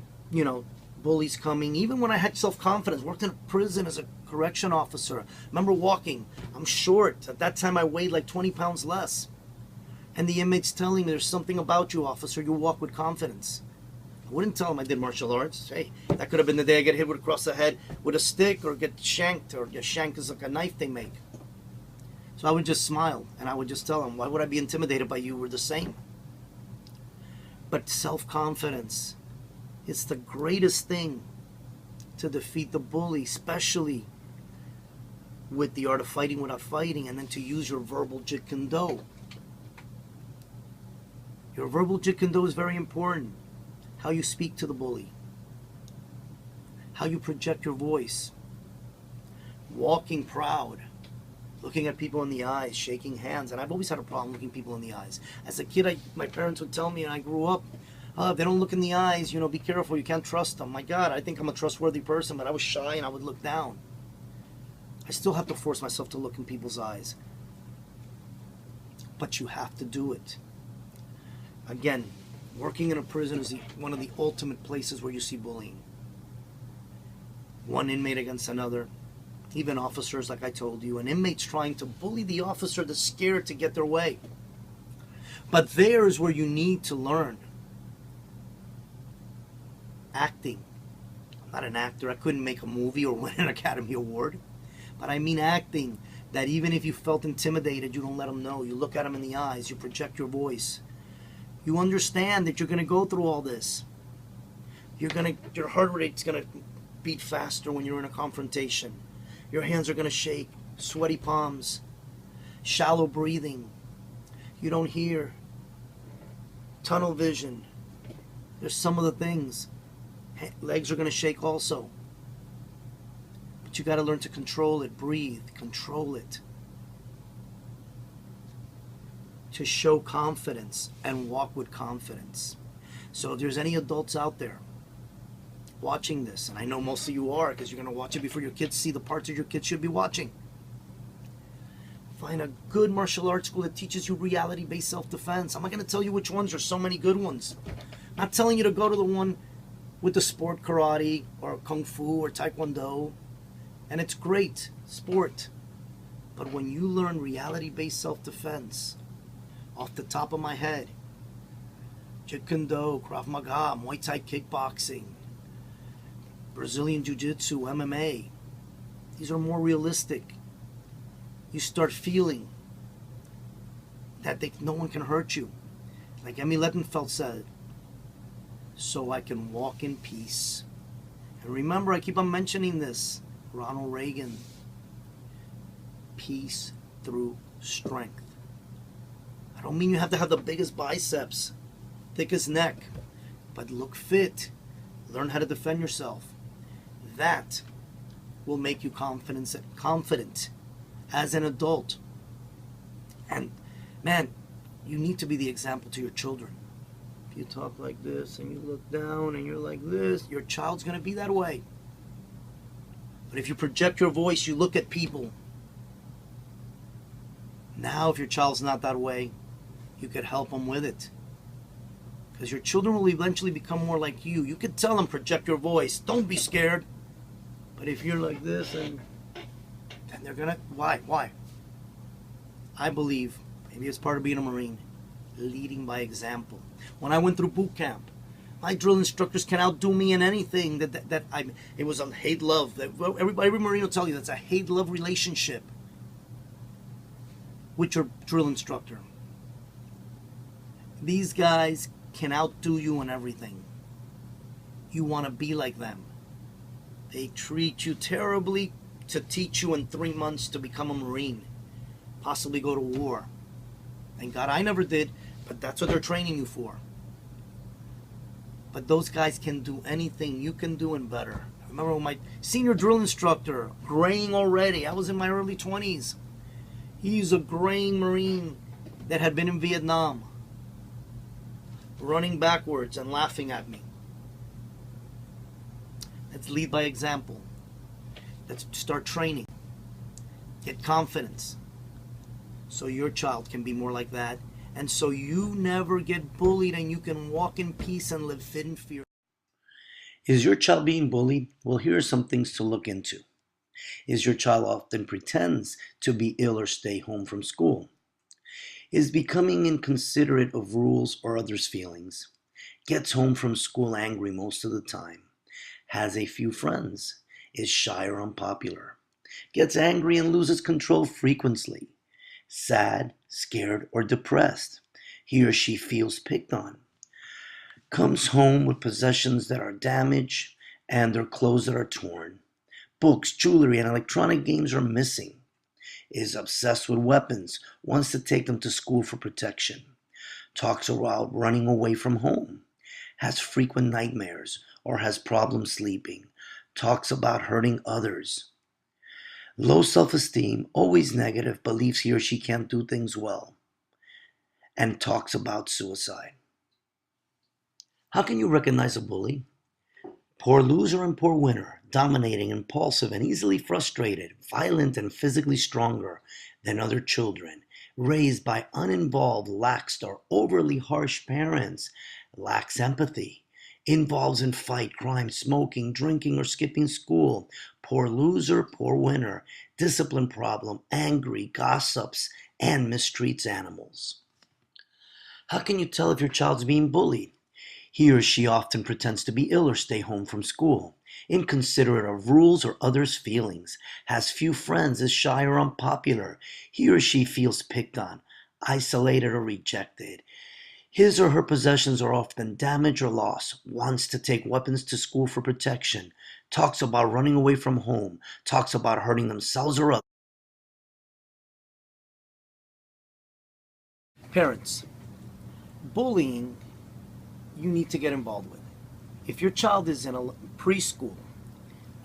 bullies coming, even when I had self-confidence, worked in a prison as a correction officer. Remember walking, I'm short. At that time I weighed like 20 pounds less. And the inmates telling me, there's something about you, officer, you walk with confidence. I wouldn't tell them I did martial arts. Hey, that could have been the day I get hit across the head with a stick or get shanked, or a shank is like a knife they make. So I would just smile and I would just tell them, why would I be intimidated by you? We're the same. But self-confidence, it's the greatest thing to defeat the bully, especially with the art of fighting without fighting, and then to use your verbal Jeet Kune Do. Your verbal Jeet Kune Do is very important. How you speak to the bully. How you project your voice. Walking proud. Looking at people in the eyes, shaking hands. And I've always had a problem looking people in the eyes. As a kid, my parents would tell me, and I grew up, if they don't look in the eyes, be careful, you can't trust them. My God, I think I'm a trustworthy person, but I was shy and I would look down. I still have to force myself to look in people's eyes. But you have to do it. Again, working in a prison is one of the ultimate places where you see bullying. One inmate against another. Even officers, like I told you, and inmates trying to bully the officer that's scared to get their way. But there's where you need to learn. Acting. I'm not an actor. I couldn't make a movie or win an Academy Award. But I mean acting. That even if you felt intimidated, you don't let them know. You look at them in the eyes. You project your voice. You understand that you're going to go through all this. Your heart rate's going to beat faster when you're in a confrontation. Your hands are going to shake. Sweaty palms. Shallow breathing. You don't hear. Tunnel vision. There's some of the things. Legs are going to shake also. But you got to learn to control it. Breathe. Control it. To show confidence and walk with confidence. So if there's any adults out there watching this, and I know most of you are because you're going to watch it before your kids see the parts that your kids should be watching. Find a good martial arts school that teaches you reality-based self-defense. I'm not going to tell you which ones. There's so many good ones. I'm not telling you to go to the one with the sport karate or kung fu or taekwondo. And it's great sport. But when you learn reality-based self-defense, off the top of my head, Jeet Kune Do, Krav Maga, Muay Thai kickboxing, Brazilian Jiu-Jitsu, MMA, these are more realistic. You start feeling that no one can hurt you. Like Emmy Lettenfeld said, so I can walk in peace. And remember, I keep on mentioning this, Ronald Reagan, peace through strength. I don't mean you have to have the biggest biceps, thickest neck, but look fit. Learn how to defend yourself. That will make you confident as an adult. And man, you need to be the example to your children. If you talk like this and you look down and you're like this, your child's going to be that way. But if you project your voice, you look at people. Now if your child's not that way, you could help them with it. Because your children will eventually become more like you. You could tell them, project your voice. Don't be scared. But if you're like this, then they're gonna, why? I believe, maybe it's part of being a Marine, leading by example. When I went through boot camp, my drill instructors can outdo me in anything it was a hate-love. Every Marine will tell you that's a hate-love relationship with your drill instructor. These guys can outdo you in everything. You want to be like them. They treat you terribly to teach you in 3 months to become a Marine, possibly go to war. Thank God I never did, but that's what they're training you for. But those guys can do anything you can do and better. I remember when my senior drill instructor, graying already, I was in my early 20s. He's a graying Marine that had been in Vietnam, running backwards and laughing at me. Let's lead by example. Let's start training. Get confidence. So your child can be more like that. And so you never get bullied and you can walk in peace and live fit and fear. Is your child being bullied? Well, here are some things to look into. Is your child often pretends to be ill or stay home from school? Is becoming inconsiderate of rules or others' feelings? Gets home from school angry most of the time? Has a few friends? Is shy or unpopular? Gets angry and loses control frequently? Sad, scared, or depressed? He or she feels picked on? Comes home with possessions that are damaged and their clothes that are torn? Books, jewelry, and electronic games are missing? Is obsessed with weapons, wants to take them to school for protection? Talks about running away from home? Has frequent nightmares or has problems sleeping? Talks about hurting others? Low self-esteem, always negative, believes he or she can't do things well, and talks about suicide. How can you recognize a bully? Poor loser and poor winner, dominating, impulsive, and easily frustrated, violent and physically stronger than other children, raised by uninvolved, lax, or overly harsh parents, lacks empathy, involves in fight, crime, smoking, drinking, or skipping school, poor loser, poor winner, discipline problem, angry, gossips, and mistreats animals. How can you tell if your child's being bullied? He or she often pretends to be ill or stay home from school, inconsiderate of rules or others' feelings, has few friends, is shy or unpopular. He or she feels picked on, isolated or rejected. His or her possessions are often damaged or lost, wants to take weapons to school for protection, talks about running away from home, talks about hurting themselves or others. Parents, bullying you need to get involved with. If your child is in a preschool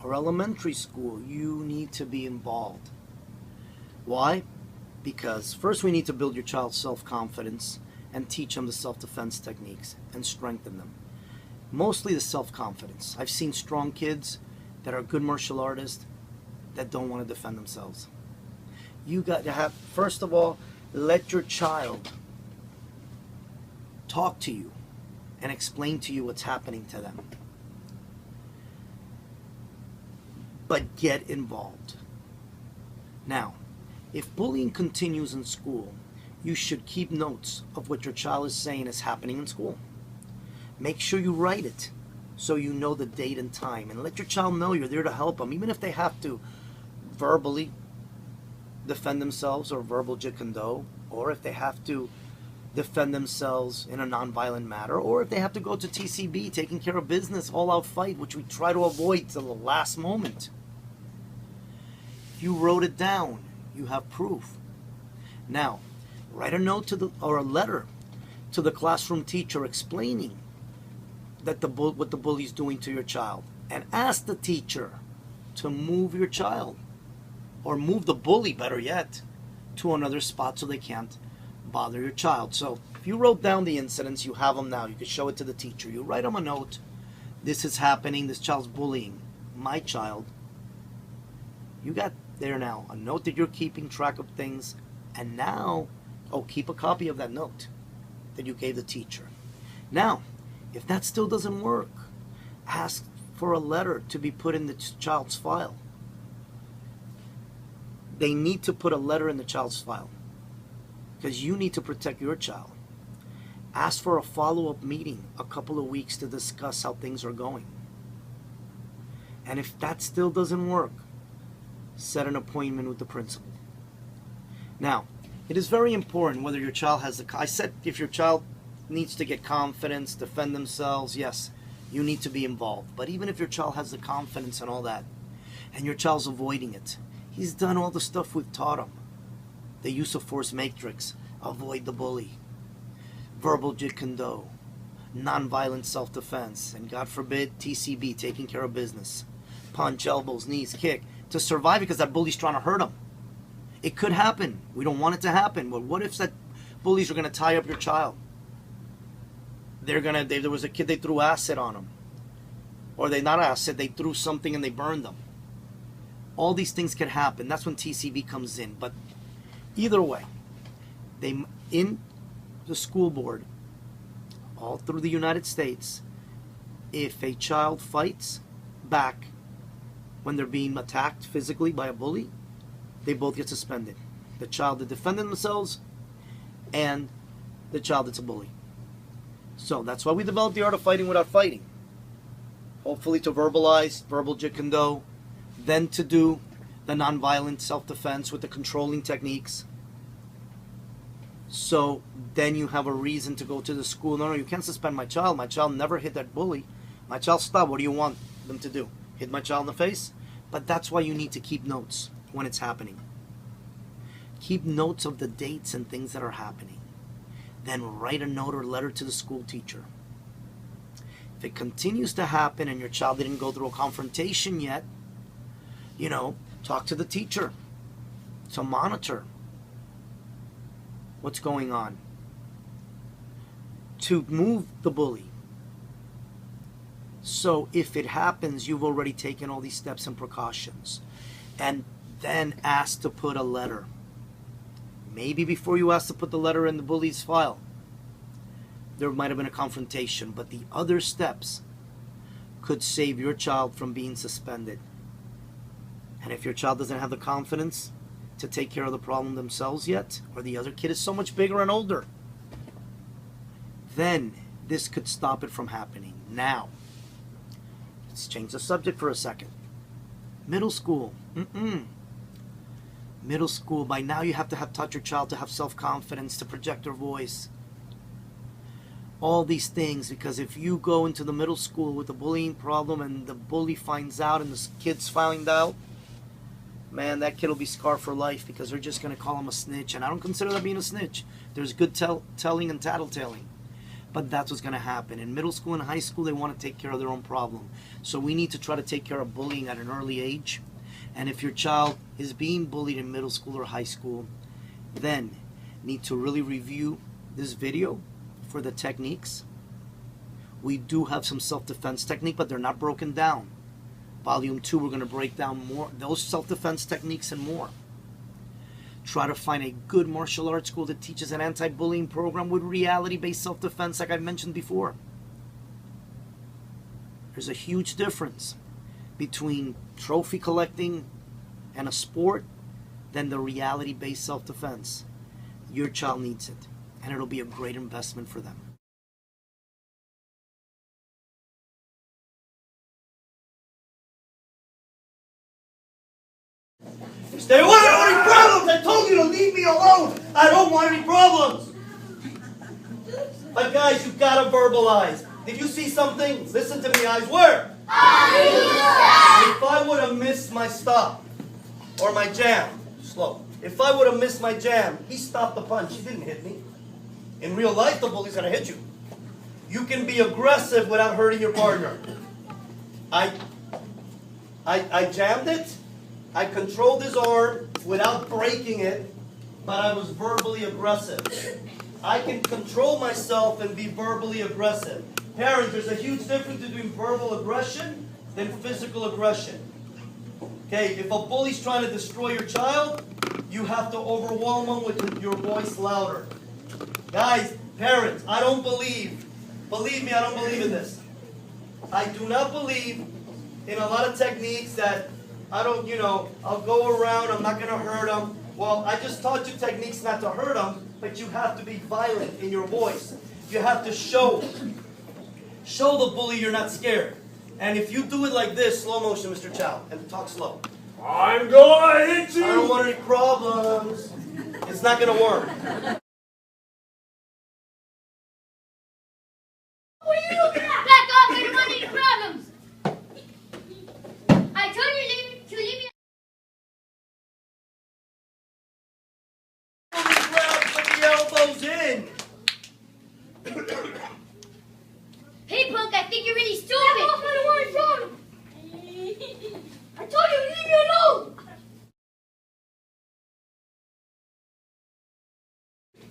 or elementary school, you need to be involved. Why? Because first we need to build your child's self-confidence and teach them the self-defense techniques and strengthen them. Mostly the self-confidence. I've seen strong kids that are good martial artists that don't want to defend themselves. You got to have, first of all, let your child talk to you and explain to you what's happening to them. But get involved. Now, if bullying continues in school, you should keep notes of what your child is saying is happening in school. Make sure you write it so you know the date and time, and let your child know you're there to help them, even if they have to verbally defend themselves or verbal jeet kune do, or if they have to defend themselves in a non-violent manner, or if they have to go to TCB, taking care of business, all-out fight, which we try to avoid till the last moment. If you wrote it down, you have proof. Now, write a note or a letter to the classroom teacher explaining that what the bully's doing to your child, and ask the teacher to move your child, or move the bully, better yet, to another spot so they can't bother your child. So if you wrote down the incidents, you have them now. You can show it to the teacher. You write them a note. This is happening. This child's bullying my child. You got there now a note that you're keeping track of things, and now, keep a copy of that note that you gave the teacher. Now, if that still doesn't work, ask for a letter to be put in the child's file. They need to put a letter in the child's file because you need to protect your child. Ask for a follow-up meeting a couple of weeks to discuss how things are going. And if that still doesn't work, set an appointment with the principal. Now, it is very important whether your child has I said if your child needs to get confidence, defend themselves, yes, you need to be involved. But even if your child has the confidence and all that, and your child's avoiding it, he's done all the stuff we've taught him. The use of force matrix, avoid the bully, verbal jit kendo, nonviolent self-defense, and God forbid, TCB, taking care of business. Punch, elbows, knees, kick, to survive because that bully's trying to hurt him. It could happen. We don't want it to happen. But what if that bullies are going to tie up your child? There was a kid, they threw acid on him. Or not acid, they threw something and they burned them. All these things can happen. That's when TCB comes in. But either way, in the school board, all through the United States, if a child fights back when they're being attacked physically by a bully, they both get suspended. The child that defended themselves and the child that's a bully. So that's why we developed the art of fighting without fighting. Hopefully to verbalize, verbal jit kendo, then to do the nonviolent self-defense with the controlling techniques. So then you have a reason to go to the school. No, you can't suspend my child. My child never hit that bully. My child stopped. What do you want them to do? Hit my child in the face? But that's why you need to keep notes when it's happening. Keep notes of the dates and things that are happening. Then write a note or letter to the school teacher. If it continues to happen and your child didn't go through a confrontation yet, talk to the teacher to monitor what's going on, to move the bully. So if it happens, you've already taken all these steps and precautions. And then ask to put a letter. Maybe before you ask to put the letter in the bully's file, there might have been a confrontation, but the other steps could save your child from being suspended. And if your child doesn't have the confidence to take care of the problem themselves yet, or the other kid is so much bigger and older, then this could stop it from happening. Now, let's change the subject for a second. Middle school. Middle school, by now you have to have taught your child to have self-confidence, to project their voice. All these things, because if you go into the middle school with a bullying problem and the bully finds out and the kids find out, man, that kid will be scarred for life because they're just going to call him a snitch. And I don't consider that being a snitch. There's good telling and tattletaling. But that's what's going to happen. In middle school and high school, they want to take care of their own problem. So we need to try to take care of bullying at an early age. And if your child is being bullied in middle school or high school, then need to really review this video for the techniques. We do have some self-defense technique, but they're not broken down. Volume 2, we're going to break down more those self-defense techniques and more. Try to find a good martial arts school that teaches an anti-bullying program with reality-based self-defense, like I mentioned before. There's a huge difference between trophy collecting and a sport than the reality-based self-defense. Your child needs it, and it'll be a great investment for them. Stay away! I don't want any problems! I told you to leave me alone! I don't want any problems! But guys, you've got to verbalize. Did you see something? Listen to me, eyes. Where? If I would have missed my stop, or my jam, slow. If I would have missed my jam, he stopped the punch. He didn't hit me. In real life, the bully's going to hit you. You can be aggressive without hurting your partner. I jammed it. I controlled his arm without breaking it, but I was verbally aggressive. I can control myself and be verbally aggressive. Parents, there's a huge difference between verbal aggression than physical aggression. Okay, if a bully's trying to destroy your child, you have to overwhelm them with your voice louder. Guys, parents, I don't believe Believe me, I don't believe in this. I do not believe in a lot of techniques that I don't, I'll go around, I'm not going to hurt them. Well, I just taught you techniques not to hurt them, but you have to be violent in your voice. You have to show the bully you're not scared. And if you do it like this, slow motion, Mr. Chow, and talk slow. I'm gonna hit you! I don't want any problems. It's not going to work. What are you looking at? Back off, I don't want any problems. I told you to leave me. Put the elbows in. Hey, punk, I think you're really stupid. Back off, I don't want any problems. I told you, leave me alone.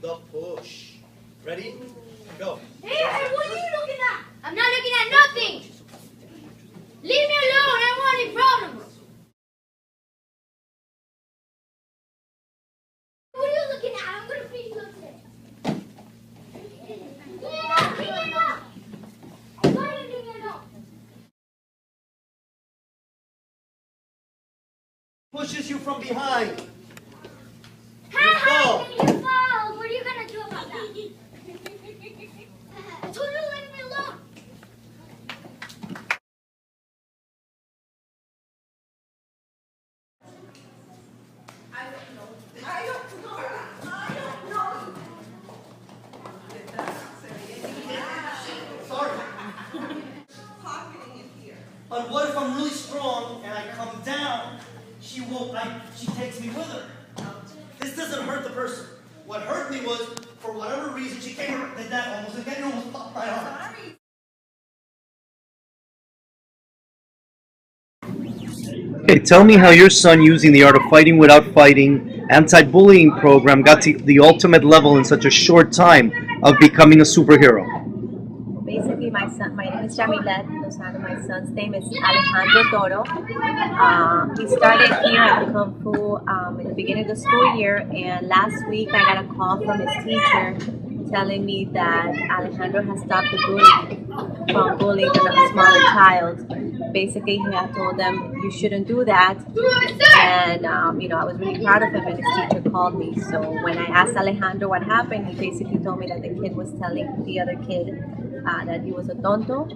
The push. Ready? Go. Hey, what are you looking at? I'm not looking at nothing. Leave me alone, I don't want any problems. What are you looking at? I'm going to beat you up today. Yeah, leave me alone. I told you to leave me alone. Pushes you from behind. Hi, you fall. What are you going to do about that? I told you to leave me alone. Sorry. But what if I'm really strong and I come down? She takes me with her. This doesn't hurt the person. What hurt me was, for whatever reason, she came and did that almost again, almost popped my arm. Okay, tell me how your son using the Art of Fighting Without Fighting anti-bullying program got to the ultimate level in such a short time of becoming a superhero. Basically, my name is Jamilet Lozano. My son's name is Alejandro Doral. He started here at the Kung Fu in the beginning of the school year, and last week I got a call from his teacher telling me that Alejandro has stopped the bullying from bullying a smaller child. Basically, he had told them, you shouldn't do that, and I was really proud of him, and his teacher called me. So when I asked Alejandro what happened, he basically told me that the kid was telling the other kid that he was a tonto,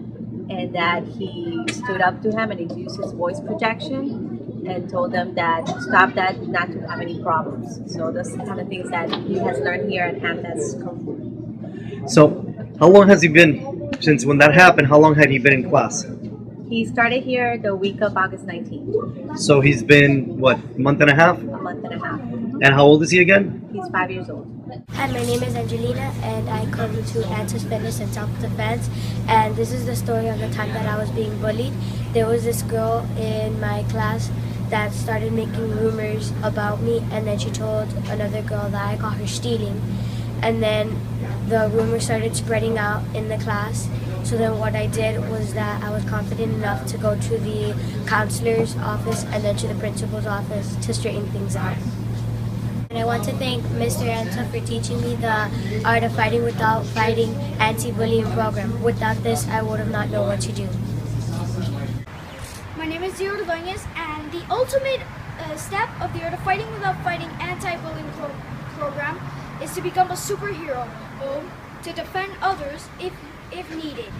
and that he stood up to him and he used his voice projection and told them that to stop that, not to have any problems. So those kind of things that he has learned here at Anta's Kung Fu. So, how long has he been, since when that happened, how long had he been in class? He started here the week of August 19th, So he's been, what, a month and a half? a month and a half. And how old is he again? He's 5 years old. Hi, my name is Angelina, and I come to Anta's Fitness in self-defense. And this is the story of the time that I was being bullied. There was this girl in my class that started making rumors about me, and then she told another girl that I caught her stealing. And then the rumor started spreading out in the class. So then what I did was that I was confident enough to go to the counselor's office and then to the principal's office to straighten things out. And I want to thank Mr. Anta for teaching me the Art of Fighting Without Fighting anti-bullying program. Without this, I would have not known what to do. My name is Zero Ordonez, and the ultimate step of the Art of Fighting Without Fighting anti-bullying program is to become a superhero, to defend others if needed.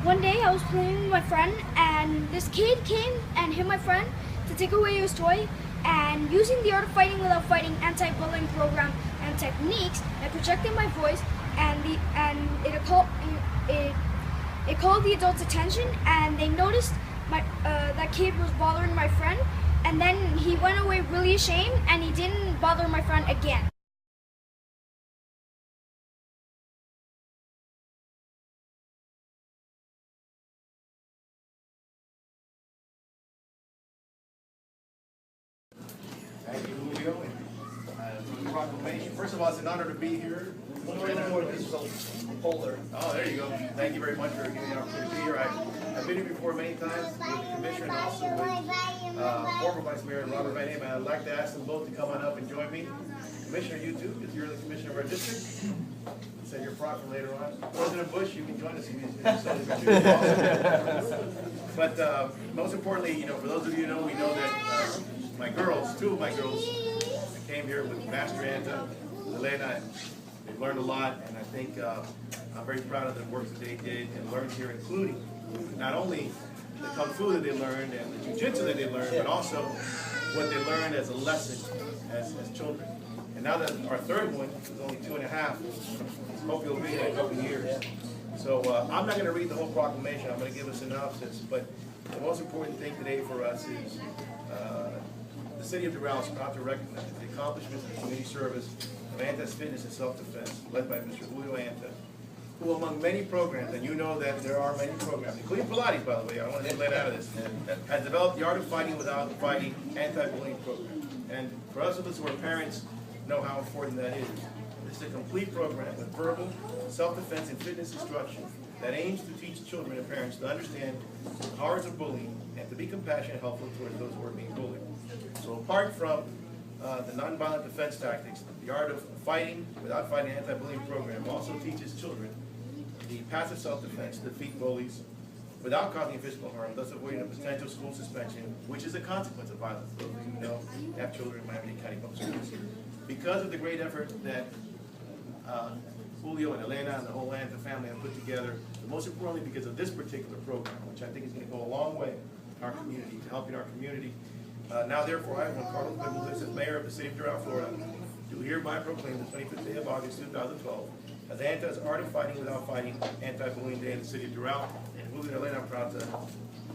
One day I was playing with my friend, and this kid came and hit my friend to take away his toy, and using the Art of Fighting Without Fighting anti-bullying program and techniques, I projected my voice, and it called the adults' attention, and they noticed that kid was bothering my friend, and then he went away really ashamed, and he didn't bother my friend again. Thank you, Julio. For the proclamation. First of all, it's an honor to be here. Oh, there you go. Thank you very much for giving me the opportunity to be here. I've been here before many times with the commissioner and also with former Vice Mayor Robert Van Dam. I'd like to ask them both to come on up and join me. Commissioner, you too, because you're the commissioner of our district. Send your proclamation later on. President Bush, you can join us if you But most importantly, for those of you who know, we know that my girls, two of my girls, came here with Master Anta, with Elena. They've learned a lot, and I think I'm very proud of the work that they did and learned here, including not only the Kung Fu that they learned and the Jiu-Jitsu that they learned, but also what they learned as a lesson as children. And now that our third one is only 2.5, hopefully it'll be in a couple of years. So I'm not going to read the whole proclamation. I'm going to give a synopsis. But the most important thing today for us is the city of Doral is proud to recognize the accomplishments of community service of Anta's Fitness and Self-Defense, led by Mr. Julio Anta, who among many programs, and you know that there are many programs, including Pilates, by the way, I don't want to let out of this, has developed the Art of Fighting Without Fighting anti-bullying program. And for us of us who are parents, know how important that is. It's a complete program with verbal, self-defense, and fitness instruction that aims to teach children and parents to understand the horrors of bullying and to be compassionate and helpful towards those who are being bullied. So apart from the nonviolent defense tactics, the Art of Fighting Without Fighting anti-bullying program also teaches children the passive self-defense to defeat bullies without causing physical harm, thus avoiding a potential school suspension, which is a consequence of violence. Those of you who know, have children in Miami-Dade County Public Schools. Because of the great effort that Julio and Elena and the whole Anta family have put together, but most importantly because of this particular program, which I think is going to go a long way in our community, to helping our community. Now, therefore, I, Juan Carlos Bermudez, as mayor of the city of Doral, Florida, do hereby proclaim the 25th day of August 2012 as Anta's Art of Fighting Without Fighting Anti-Bullying Day in the city of Doral. And Julio and Elena, I'm proud to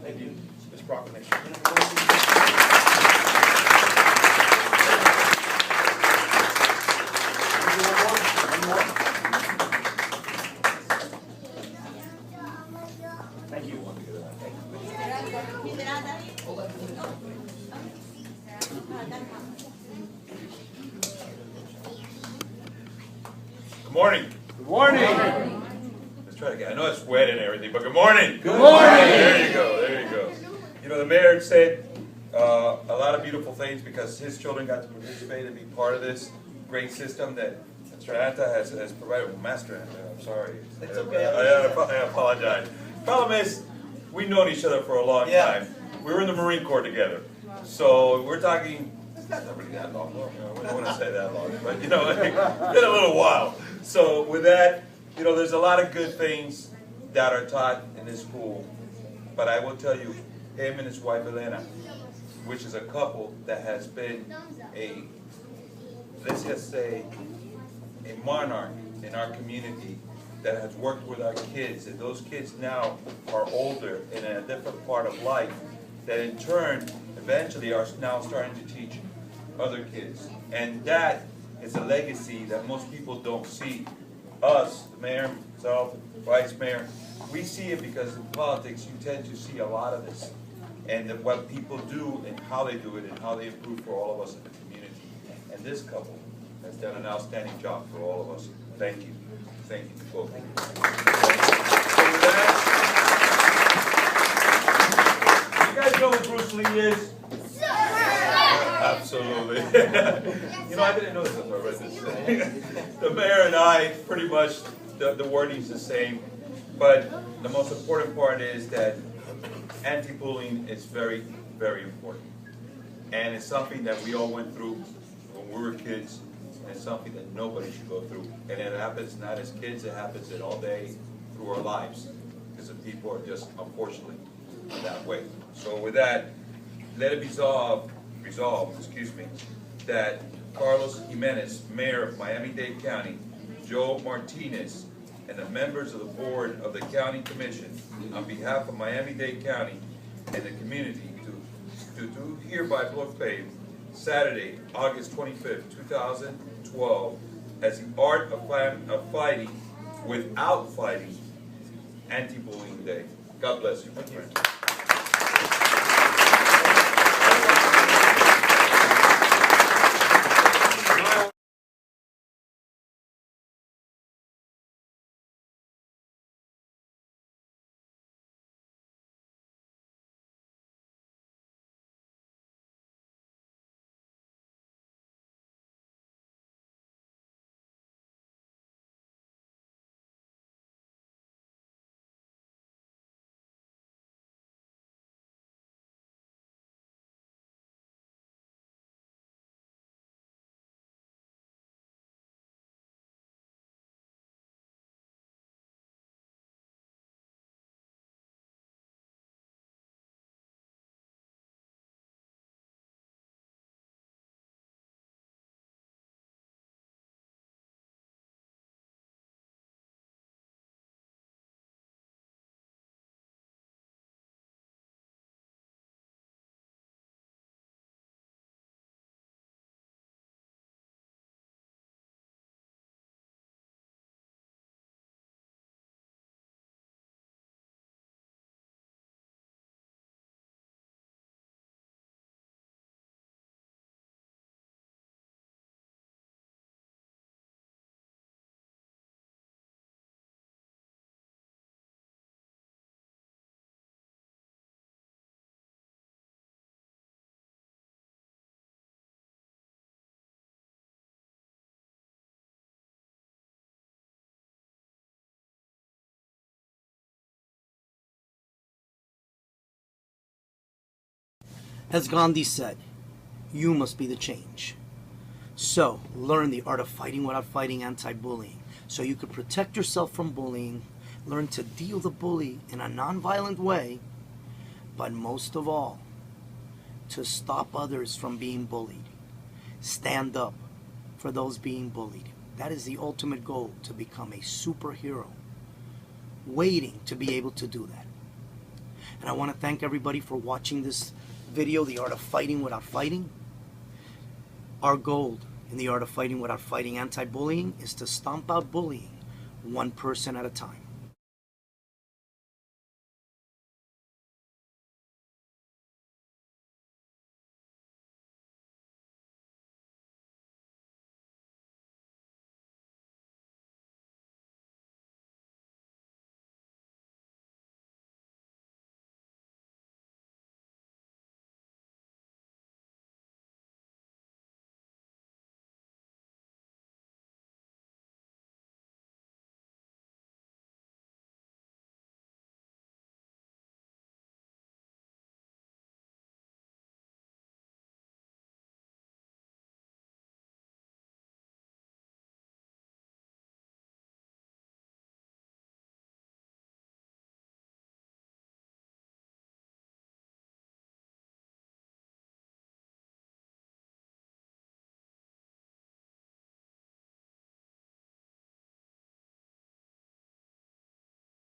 thank you for this proclamation. Thank you. Good morning. Good morning. Let's try again. I know it's wet and everything, but good morning. Good morning. There you go. There you go. The mayor said a lot of beautiful things because his children got to participate and be part of this great system that Mr. Anta has provided. Well, Master Anta, I'm sorry. It's okay. I apologize. Problem is, we've known each other for a long time. We were in the Marine Corps together. So we're talking, it's not really that long. I wouldn't want to say that long, but it's been a little while. So with that, there's a lot of good things that are taught in this school. But I will tell you, him and his wife Elena, which is a couple that has been let's just say, a monarch in our community that has worked with our kids, and those kids now are older and in a different part of life that in turn eventually are now starting to teach other kids. And that is a legacy that most people don't see. Us, the mayor, myself, vice mayor, we see it because in politics you tend to see a lot of this. And what people do and how they do it and how they improve for all of us in the community. And this couple has done an outstanding job for all of us. Thank you. Thank you both. So with that, you guys know who Bruce Lee is? Absolutely. I didn't know this until I read this thing. The mayor and I, pretty much, the wording's the same. But the most important part is that anti-bullying is very, very important. And it's something that we all went through when we were kids. And it's something that nobody should go through. And it happens not as kids, it happens in all day through our lives. Because the people are just, unfortunately, that way. So with that, let it be resolved, that Carlos Jimenez, Mayor of Miami-Dade County, Joe Martinez, and the members of the board of the County Commission, on behalf of Miami-Dade County and the community, to hereby proclaim Saturday, August 25th, 2012, as the Art of Fighting Without Fighting Anti-Bullying Day. God bless you, my friend. As Gandhi said, you must be the change. So, learn the art of fighting without fighting anti-bullying, so you can protect yourself from bullying, learn to deal the bully in a non-violent way, but most of all, to stop others from being bullied. Stand up for those being bullied. That is the ultimate goal, to become a superhero, waiting to be able to do that. And I want to thank everybody for watching this video, The Art of Fighting Without Fighting. Our goal in The Art of Fighting Without Fighting Anti-Bullying is to stomp out bullying one person at a time.